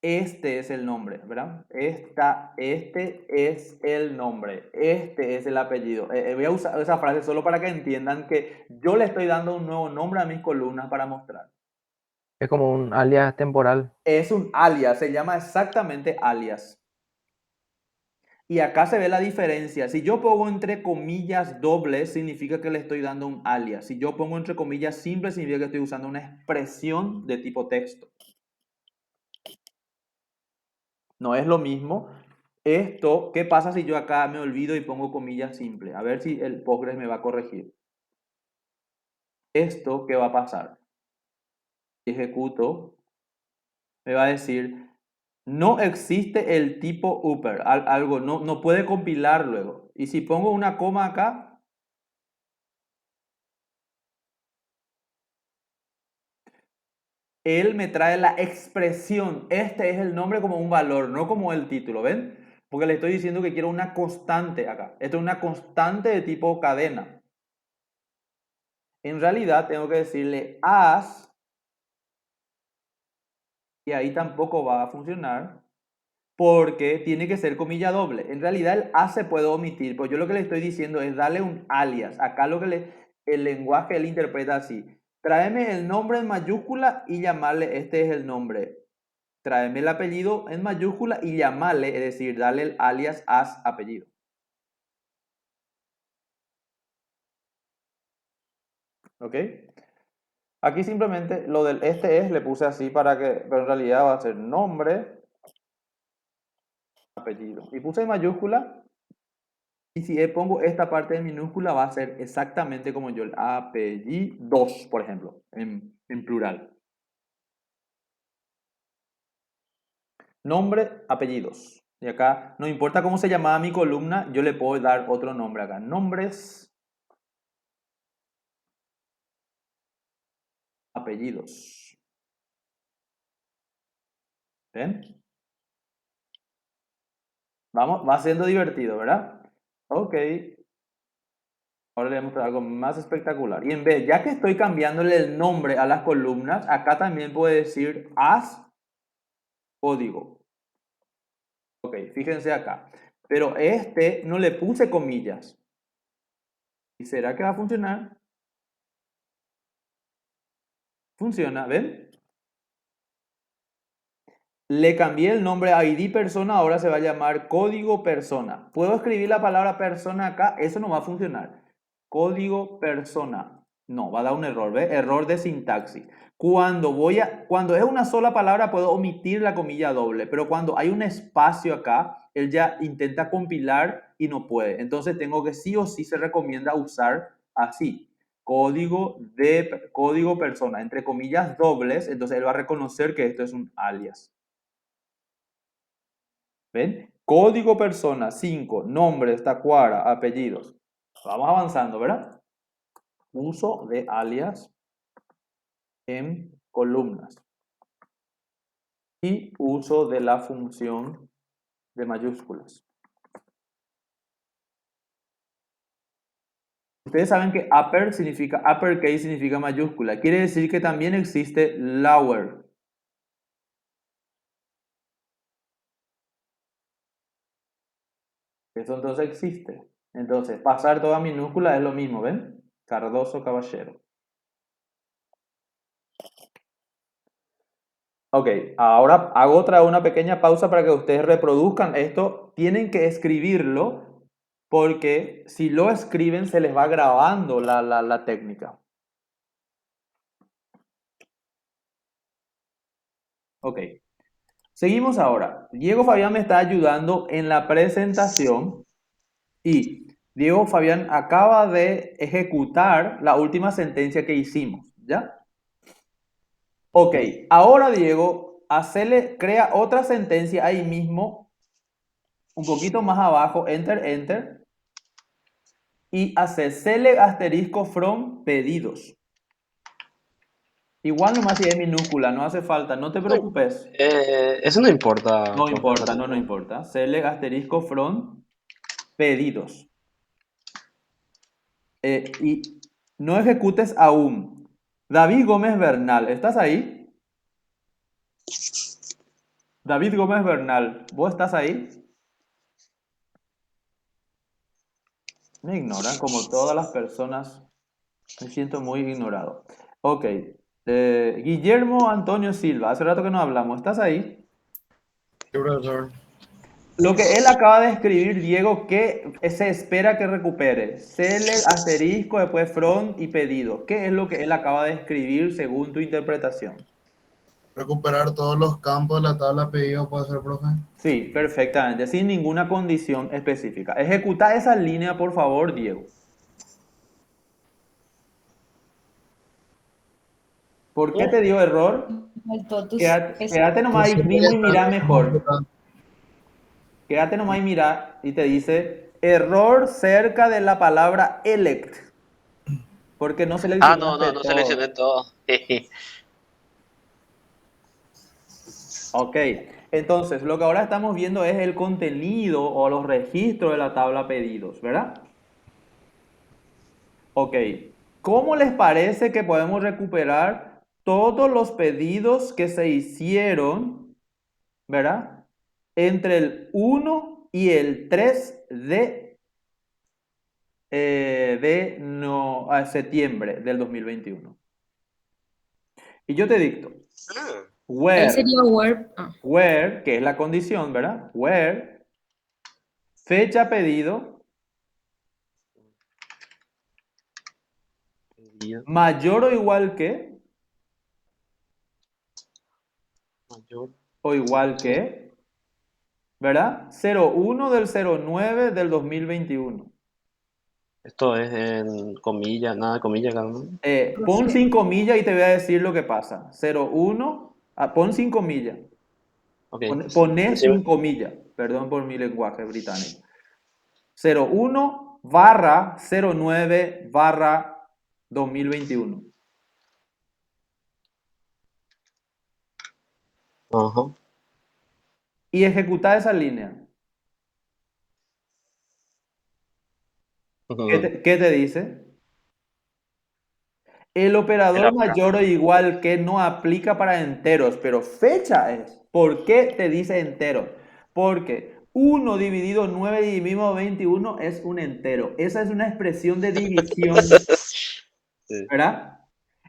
Este es el nombre, ¿verdad? Este es el nombre, este es el apellido. Voy a usar esa frase solo para que entiendan que yo le estoy dando un nuevo nombre a mis columnas para mostrar. Es como un alias temporal. Es un alias, se llama exactamente alias. Y acá se ve la diferencia. Si yo pongo entre comillas dobles, significa que le estoy dando un alias. Si yo pongo entre comillas simples, significa que estoy usando una expresión de tipo texto. No es lo mismo. Esto, ¿qué pasa si yo acá me olvido y pongo comillas simples? A ver si el Postgres me va a corregir. Esto, ¿qué va a pasar? Si ejecuto, me va a decir, no existe el tipo upper, algo, no puede compilar luego. Y si pongo una coma acá, él me trae la expresión, este es el nombre como un valor, no como el título, ¿ven? Porque le estoy diciendo que quiero una constante acá. Esto es una constante de tipo cadena. En realidad tengo que decirle as, y ahí tampoco va a funcionar, porque tiene que ser comilla doble. En realidad el as se puede omitir, pues yo lo que le estoy diciendo es darle un alias. Acá el lenguaje él interpreta así. Tráeme el nombre en mayúscula y llamarle, este es el nombre. Tráeme el apellido en mayúscula y llamarle, es decir, darle el alias as apellido. ¿Ok? Aquí simplemente lo del este es le puse así para que, pero en realidad va a ser nombre, apellido. Y puse en mayúscula. Y si pongo esta parte en minúscula va a ser exactamente como yo, el apellidos, por ejemplo, en plural. Nombre, apellidos. Y acá, no importa cómo se llamaba mi columna, yo le puedo dar otro nombre acá. Nombres, apellidos. ¿Ven? Vamos, va siendo divertido, ¿verdad? Ok. Ahora le voy a mostrar algo más espectacular. Y en vez, ya que estoy cambiándole el nombre a las columnas, acá también puede decir as código. Ok, fíjense acá. Pero este no le puse comillas. ¿Y será que va a funcionar? Funciona, ¿ven? Le cambié el nombre a ID persona, ahora se va a llamar código persona. ¿Puedo escribir la palabra persona acá? Eso no va a funcionar. Código persona. No, va a dar un error, ¿ves? Error de sintaxis. Cuando es una sola palabra puedo omitir la comilla doble, pero cuando hay un espacio acá, él ya intenta compilar y no puede. Entonces tengo que sí o sí se recomienda usar así. Código persona, entre comillas dobles, entonces él va a reconocer que esto es un alias. ¿Ven? Código persona 5, nombres, tacuara, apellidos. Vamos avanzando, ¿verdad? Uso de alias en columnas. Y uso de la función de mayúsculas. Ustedes saben que uppercase significa mayúscula. Quiere decir que también existe lower. Eso entonces existe. Entonces, pasar toda minúscula es lo mismo, ¿ven? Cardoso Caballero. Ok, ahora hago una pequeña pausa para que ustedes reproduzcan esto. Tienen que escribirlo porque si lo escriben se les va grabando la técnica. Ok, seguimos ahora. Diego Fabián me está ayudando en la presentación y Diego Fabián acaba de ejecutar la última sentencia que hicimos, ¿ya? Ok, ahora Diego, crea otra sentencia ahí mismo, un poquito más abajo, enter, y hace select asterisco from pedidos. Igual nomás si es minúscula, no hace falta, no te preocupes. Eso no importa, No profe, importa, ¿verdad? no importa. Select asterisco from pedidos. Y no ejecutes aún. David Gómez Bernal, ¿estás ahí? David Gómez Bernal, ¿vos estás ahí? Me ignoran como todas las personas. Me siento muy ignorado. Ok. Guillermo Antonio Silva, hace rato que no hablamos. ¿Estás ahí? Sí, profesor. Lo que él acaba de escribir, Diego, que se espera que recupere. Select, asterisco, después front y pedido. ¿Qué es lo que él acaba de escribir según tu interpretación? Recuperar todos los campos de la tabla pedido, ¿puede ser, profe? Sí, perfectamente, sin ninguna condición específica. Ejecuta esa línea, por favor, Diego. ¿Por qué te dio error? Faltó Quédate nomás ahí mismo y mira mejor. Quédate nomás y mira y te dice error cerca de la palabra elect. Porque no No, seleccionaste no todo. seleccioné todo. Ok, entonces lo que ahora estamos viendo es el contenido o los registros de la tabla pedidos, ¿verdad? Ok, ¿cómo les parece que podemos recuperar todos los pedidos que se hicieron, ¿verdad? Entre el 1 y el 3 de septiembre del 2021. Y yo te dicto, Ahí where, sería where. where, que es la condición, ¿verdad? Where, fecha pedido, mayor o igual que, Mayor. o igual que, ¿verdad? 01 del 09 del 2021. Esto es en comillas, nada de comillas acá, ¿no? Pon Profe, 5 millas y te voy a decir lo que pasa. 01, pon 5 millas. Ok, Pones decime. un comilla, perdón por mi lenguaje británico. 01/09/2021. Ajá. Y ejecuta esa línea. ¿Qué te dice? El El operador operador. mayor o igual que no aplica para enteros, pero fecha es. ¿Por qué te dice enteros? Porque 1 dividido 9 dividido 21 es un entero. Esa es una expresión de división, Sí, ¿verdad?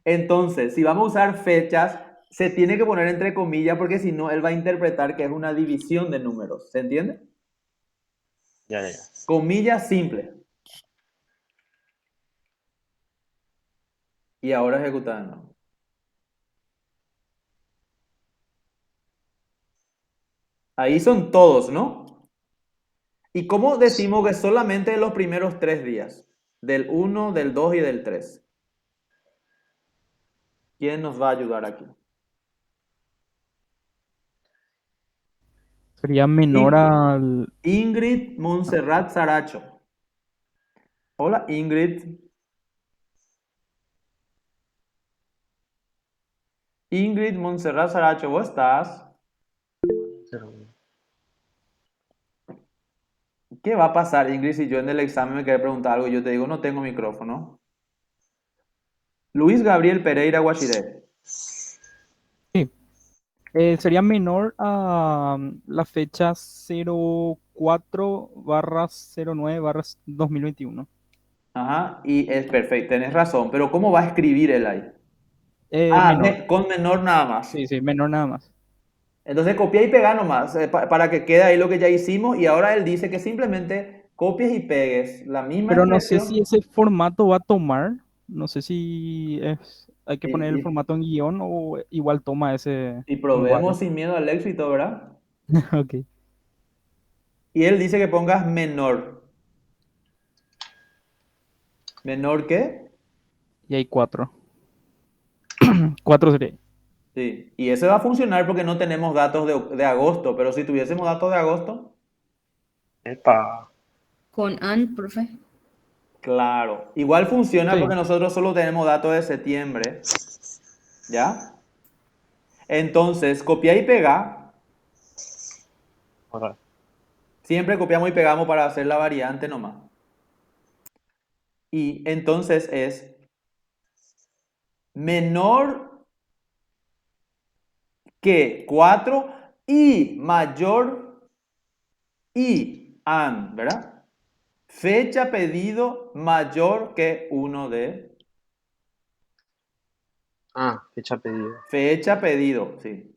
Entonces, si vamos a usar fechas, se tiene que poner entre comillas porque si no, él va a interpretar que es una división de números. ¿Se entiende? ya, ya, ya. Comillas simples. Y ahora ejecutando. Ahí son todos, ¿no? ¿Y cómo decimos que solamente los primeros 3 días? Del 1, del 2 y del 3. ¿Quién nos va a ayudar aquí? Sería menor al... Ingrid Montserrat Saracho. Hola, Ingrid. Ingrid Montserrat Saracho, ¿vos estás? ¿Qué va a pasar, Ingrid, si yo en el examen me quiero preguntar algo y yo te digo, no tengo micrófono? Luis Gabriel Pereira Guachiré. Sí, sería menor a la fecha 04/09/2021. Ajá, y es perfecto, tenés razón, pero ¿cómo va a escribir él ahí? Menor. Con menor nada más. Sí, sí, menor nada más. Entonces copia y pega nomás, para que quede ahí lo que ya hicimos y ahora él dice que simplemente copies y pegues la misma Pero no sé si expresión ese formato va a tomar. No sé si hay que poner el y, formato en guión o igual toma ese y lenguaje. probemos sin miedo al éxito, ¿verdad? Ok. Y él dice que pongas menor. ¿Menor qué? Y hay cuatro. Cuatro sería. Sí, y ese va a funcionar porque no tenemos datos de agosto, pero si tuviésemos datos de agosto, Epa. Con an, profe. claro. Igual funciona Sí. porque nosotros solo tenemos datos de septiembre, ¿ya? Entonces, copia y pega. Ahora, Siempre copiamos y pegamos para hacer la variante nomás. Y entonces es menor que 4 y mayor y an, ¿verdad? Fecha pedido mayor que 1 de fecha pedido. fecha pedido, sí.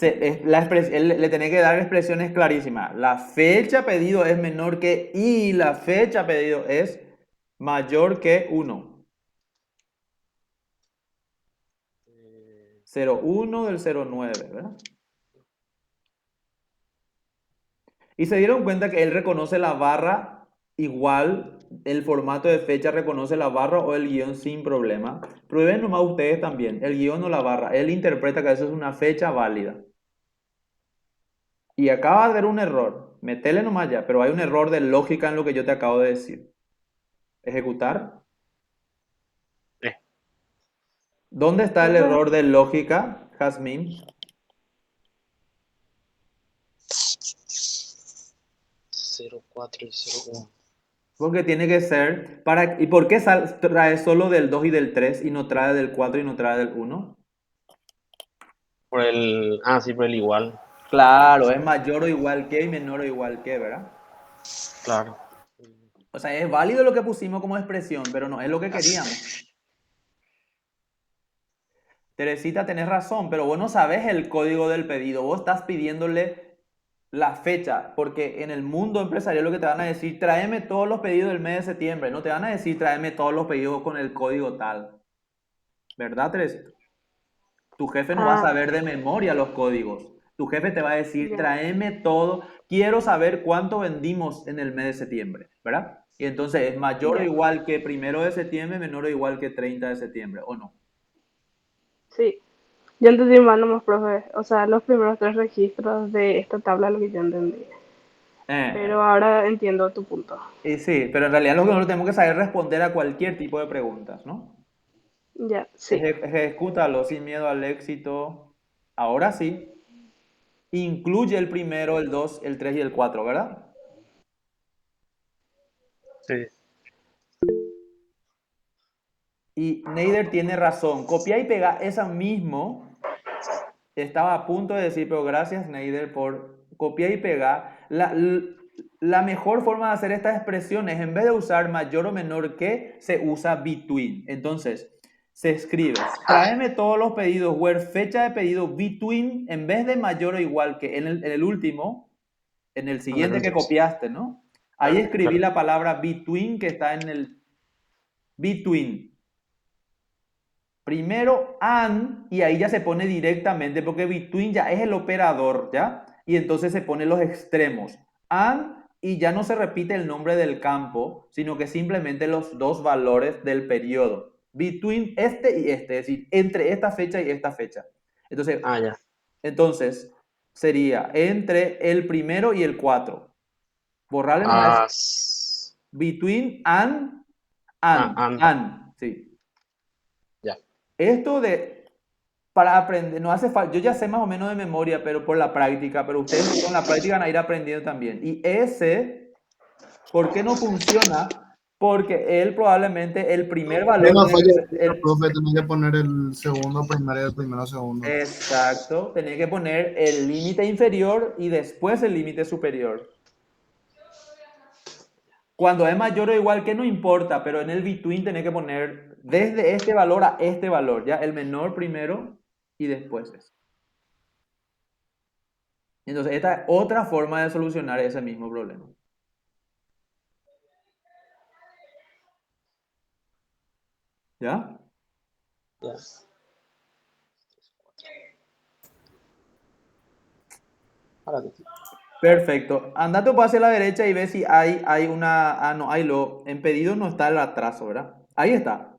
Él le tiene que dar expresiones clarísimas. La fecha pedido es menor que y la fecha pedido es mayor que 1. 01 del 09, ¿verdad? Y se dieron cuenta que él reconoce la barra igual, el formato de fecha reconoce la barra o el guión sin problema. Prueben nomás ustedes también, el guión o la barra. Él interpreta que eso es una fecha válida. Y acaba de haber un error. Metele nomás ya, pero hay un error de lógica en lo que yo te acabo de decir. Ejecutar. Eh, ¿Dónde está el error de lógica, Jazmín? 04 y 01. Porque tiene que ser para... ¿Y por qué trae solo del 2 y del 3 y no trae del 4 y no trae del 1? Sí, por el igual. Claro, es mayor o igual que y menor o igual que, ¿verdad? Claro. O sea, es válido lo que pusimos como expresión, pero no es lo que queríamos. Teresita, tenés razón, pero vos no sabés el código del pedido. Vos estás pidiéndole la fecha, porque en el mundo empresarial lo que te van a decir, tráeme todos los pedidos del mes de septiembre. No te van a decir, tráeme todos los pedidos con el código tal. ¿Verdad, Teresita? Tu jefe no va a saber de memoria los códigos. Tu jefe te va a decir, tráeme todo, quiero saber cuánto vendimos en el mes de septiembre, ¿verdad? Y entonces es mayor o igual que 1 de septiembre, menor o igual que 30 de septiembre, ¿o no? Sí. Yo entendí mal nomás, profe. O sea, los primeros tres registros de esta tabla es lo que yo entendí. Pero ahora entiendo tu punto. Y sí, pero en realidad lo que nosotros tenemos que saber responder a cualquier tipo de preguntas, ¿no? Ya, sí. Ejecútalo sin miedo al éxito. Ahora sí. Incluye el primero, el 2, el 3 y el 4, ¿verdad? Sí. Y Neider tiene razón. Copia y pega esa mismo. Estaba a punto de decir, pero gracias Neider por copiar y pegar. La mejor forma de hacer estas expresiones, en vez de usar mayor o menor que, se usa between. Entonces, se escribe, tráeme todos los pedidos, where fecha de pedido between, en vez de mayor o igual que en el último, en el siguiente que copiaste, ¿no? Ahí escribí la palabra between que está en el between. Primero and, y ahí ya se pone directamente, porque between ya es el operador, ¿ya? Y entonces se pone los extremos. And, y ya no se repite el nombre del campo, sino que simplemente los dos valores del periodo. Between este y este, es decir, entre esta fecha y esta fecha. Entonces, Ya. entonces sería entre el primero y el 4. Borrarle nomás between and, sí. Ya. Esto para aprender, no hace falta, yo ya sé más o menos de memoria, pero por la práctica, pero ustedes con la práctica van a ir aprendiendo también. Y ese, ¿por qué no funciona? Porque él probablemente el primer valor... Una falla, profe, tenés que poner el segundo primero y el primero segundo. Exacto, tenía que poner el límite inferior y después el límite superior. Cuando es mayor o igual que no importa, pero en el between tenés que poner desde este valor a este valor, ¿ya? El menor primero y después eso. Entonces, esta es otra forma de solucionar ese mismo problema. ¿Ya? Ya. Perfecto. Anda tú hacia la derecha y ve si hay una... Ah, no, en pedidos no está el atraso, ¿verdad? Ahí está.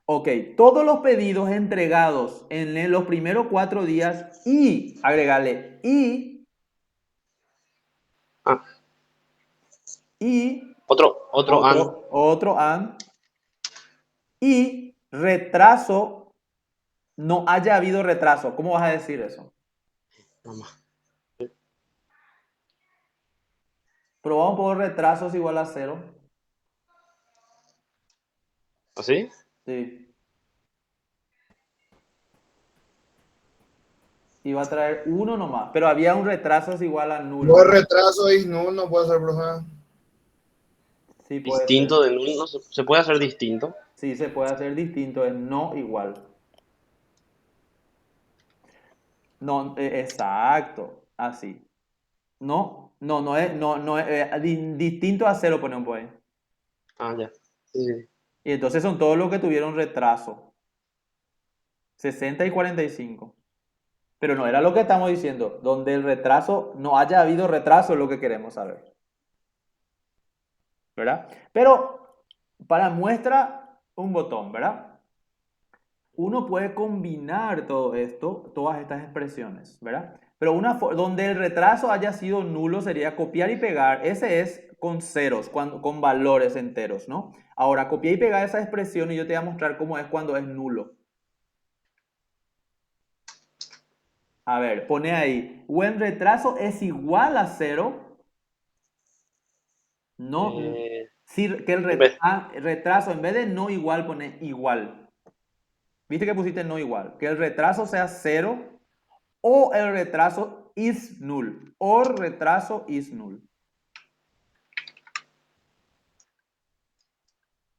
Ok, todos los pedidos entregados en los primeros 4 días y, agregale, Ah, y otro and. otro and, y retraso, no haya habido retraso. ¿Cómo vas a decir eso? Mamá. Probamos por retrasos igual a 0. ¿Así? Sí. Iba a traer 1 nomás, pero había un retraso es igual a nulo. No, retraso y no puede ser, profe. Sí, puede Distinto ser. de null, no se puede hacer distinto. Sí, se puede hacer distinto, es no igual. No, exacto, así. No es, distinto a 0 ponemos por ahí. Ya. Sí. Y entonces son todos los que tuvieron retraso. 60 y 45. Pero no era lo que estamos diciendo. Donde el retraso, no haya habido retraso es lo que queremos saber. ¿Verdad? Pero para muestra, un botón, ¿verdad? Uno puede combinar todo esto, todas estas expresiones, ¿verdad? Pero donde el retraso haya sido nulo sería copiar y pegar. Ese es con ceros, con valores enteros, ¿no? Ahora, copiar y pegar esa expresión y yo te voy a mostrar cómo es cuando es nulo. A ver, pone ahí. When retraso es igual a 0. No, sí, que el retraso en vez de no igual pone igual. ¿Viste que pusiste no igual? Que el retraso sea 0 o el retraso is null. O retraso is null.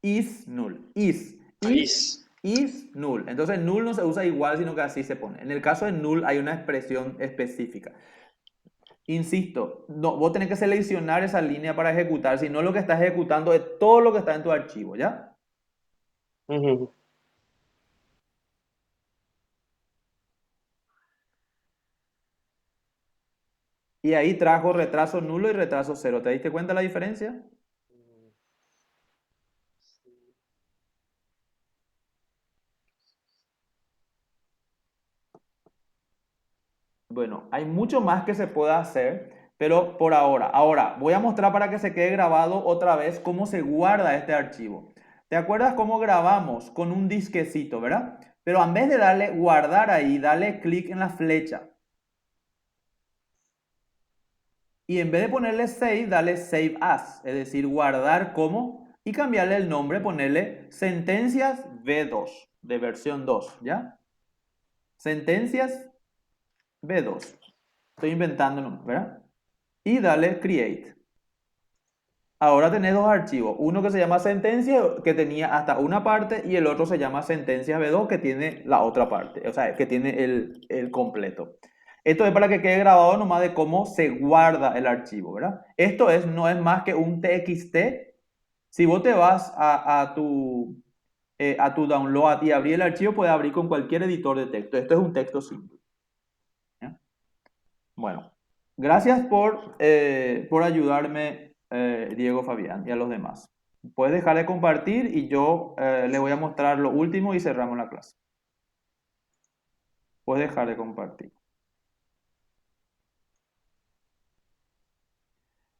Is null. Is null. Entonces null no se usa igual, sino que así se pone. En el caso de null hay una expresión específica. Insisto, no, vos tenés que seleccionar esa línea para ejecutar, si no lo que estás ejecutando es todo lo que está en tu archivo, ¿ya? Ujú. Y ahí trajo retraso nulo y retraso 0. ¿Te diste cuenta la diferencia? Bueno, hay mucho más que se puede hacer, pero por ahora. Ahora, voy a mostrar para que se quede grabado otra vez cómo se guarda este archivo. ¿Te acuerdas cómo grabamos? Con un disquecito, ¿verdad? Pero en vez de darle guardar ahí, dale clic en la flecha. Y en vez de ponerle save, dale save as, es decir, guardar como, y cambiarle el nombre, ponerle sentencias V2, de versión 2, ¿ya? Sentencias V2. Estoy inventando, ¿verdad? Y dale create. Ahora tenés dos archivos, uno que se llama sentencia, que tenía hasta una parte, y el otro se llama sentencias V2, que tiene la otra parte, o sea, que tiene el completo. Esto es para que quede grabado nomás de cómo se guarda el archivo, ¿verdad? Esto no es más que un TXT. Si vos te vas a tu download y abrir el archivo, puedes abrir con cualquier editor de texto. Esto es un texto simple. ¿Ya? Bueno, gracias por ayudarme, Diego, Fabián, y a los demás. Puedes dejar de compartir y yo le voy a mostrar lo último y cerramos la clase. Puedes dejar de compartir.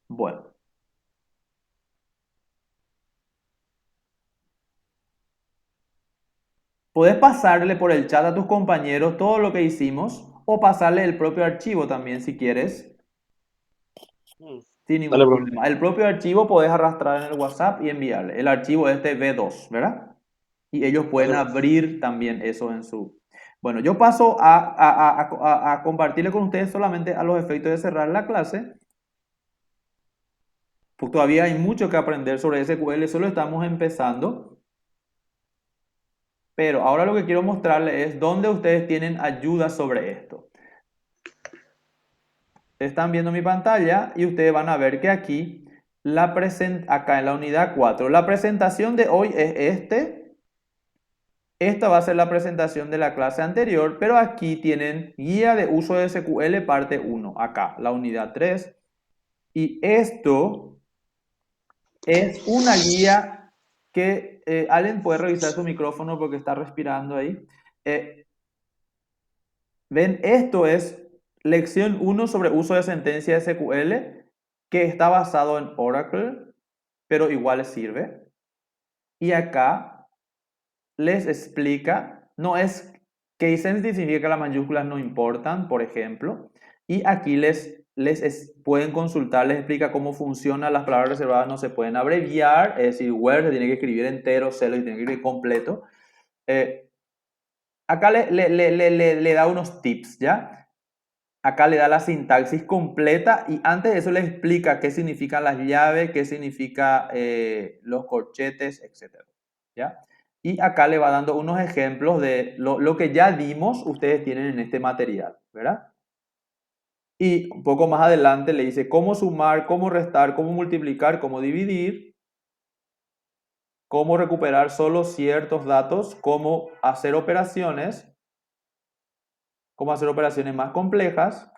Bueno. Puedes pasarle por el chat a tus compañeros todo lo que hicimos o pasarle el propio archivo también si quieres. Sin ningún Dale, profe. problema. El propio archivo podés arrastrar en el WhatsApp y enviarle. El archivo este V2, ¿verdad? Y ellos pueden Dale, profe. abrir también eso en su... Bueno, yo paso a compartirle con ustedes solamente a los efectos de cerrar la clase. Porque todavía hay mucho que aprender sobre SQL, solo estamos empezando. Pero ahora lo que quiero mostrarles es dónde ustedes tienen ayuda sobre esto. Están viendo mi pantalla y ustedes van a ver que aquí, acá en la unidad 4, la presentación de hoy es Esta va a ser la presentación de la clase anterior, pero aquí tienen guía de uso de SQL parte 1, acá, la unidad 3. Y esto es una guía que Allen puede revisar su micrófono porque está respirando ahí. Ven, esto es lección 1 sobre uso de sentencia SQL, que está basado en Oracle, pero igual sirve. Y acá les explica, no es case sensitive, significa que las mayúsculas no importan, por ejemplo. Y aquí pueden consultar, les explica cómo funcionan las palabras reservadas, no se pueden abreviar, es decir, where se tiene que escribir entero, celo y tiene que escribir completo. Acá le da unos tips, ¿ya? Acá le da la sintaxis completa y antes de eso le explica qué significan las llaves, qué significa los corchetes, etc. ¿Ya? Y acá le va dando unos ejemplos de lo que ya dimos, ustedes tienen en este material, ¿verdad? Y un poco más adelante le dice cómo sumar, cómo restar, cómo multiplicar, cómo dividir, cómo recuperar solo ciertos datos, cómo hacer operaciones más complejas,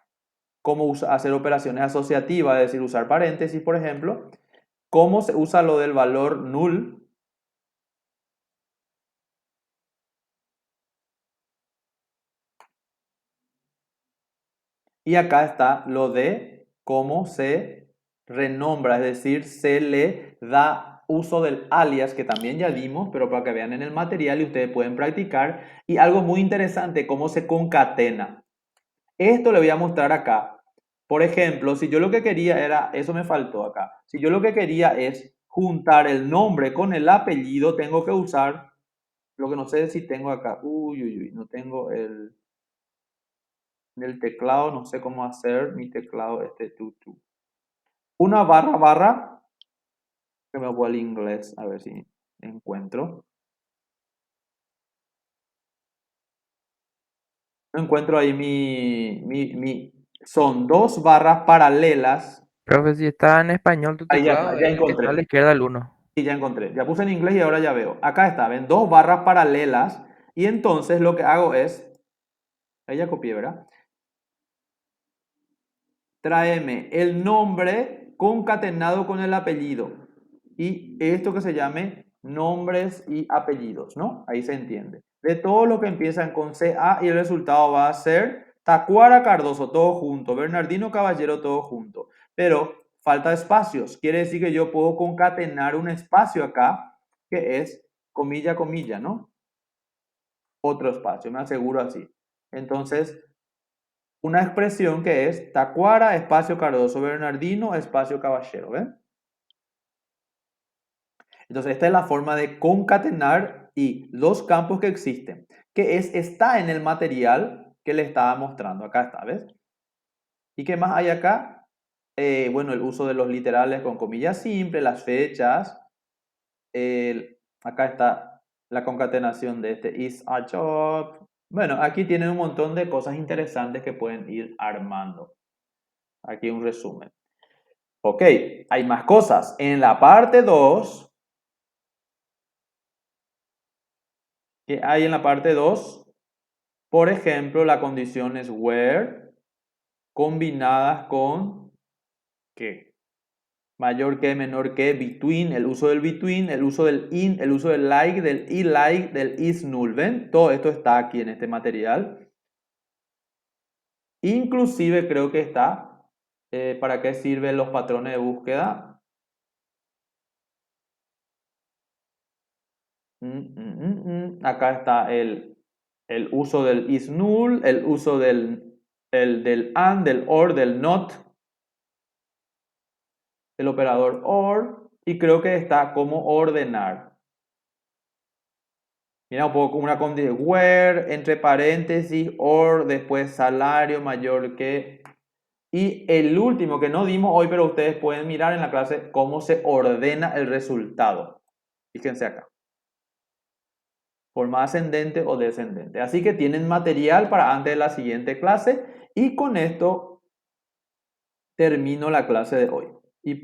cómo hacer operaciones asociativas, es decir, usar paréntesis, por ejemplo, cómo se usa lo del valor null, y acá está lo de cómo se renombra, es decir, se le da uso del alias, que también ya dimos, pero para que vean en el material y ustedes pueden practicar, y algo muy interesante, cómo se concatena. Esto le voy a mostrar acá. Por ejemplo, si yo lo que quería era, eso me faltó acá, si yo lo que quería es juntar el nombre con el apellido, tengo que usar, lo que no sé si tengo acá, no tengo el teclado, no sé cómo hacer mi teclado tutu. Una barra, que me voy al inglés, a ver si encuentro. No encuentro ahí son dos barras paralelas. Profe, si está en español tu Ahí ya teclado, está, ya es el que está a la encontré. izquierda del 1. Sí, ya encontré. Ya puse en inglés y ahora ya veo. Acá está, ven, dos barras paralelas. Y entonces lo que hago es, ahí ya copié, ¿verdad? Tráeme el nombre concatenado con el apellido. Y esto que se llame nombres y apellidos, ¿no? Ahí se entiende. De todo lo que empiezan con CA y el resultado va a ser Tacuara, Cardoso, todo junto. Bernardino, Caballero, todo junto. Pero falta espacios. Quiere decir que yo puedo concatenar un espacio acá, que es comilla, comilla, ¿no? Otro espacio, me aseguro así. Entonces, una expresión que es Tacuara, espacio Cardoso, Bernardino, espacio Caballero, ¿ven? Entonces, esta es la forma de concatenar y los campos que existen, que está en el material que le estaba mostrando. Acá está, ¿ves? ¿Y qué más hay acá? Bueno, el uso de los literales con comillas simples, las fechas. Acá está la concatenación de este is a job. Bueno, aquí tienen un montón de cosas interesantes que pueden ir armando. Aquí un resumen. Ok, hay más cosas. En la parte 2, ¿qué hay en la parte 2? Por ejemplo, la condición es where combinadas con ¿qué? Mayor que, menor que, between, el uso del between, el uso del in, el uso del like, del i-like, del is null. ¿Ven? Todo esto está aquí en este material. Inclusive creo que está para qué sirven los patrones de búsqueda. Acá está el uso del is null, el uso del and, del or, del not, el operador or, y creo que está como ordenar. Mira un poco una condición, where, entre paréntesis, or, después salario mayor que. Y el último que no dimos hoy, pero ustedes pueden mirar en la clase cómo se ordena el resultado. Fíjense acá. Forma ascendente o descendente. Así que tienen material para antes de la siguiente clase. Y con esto termino la clase de hoy. Y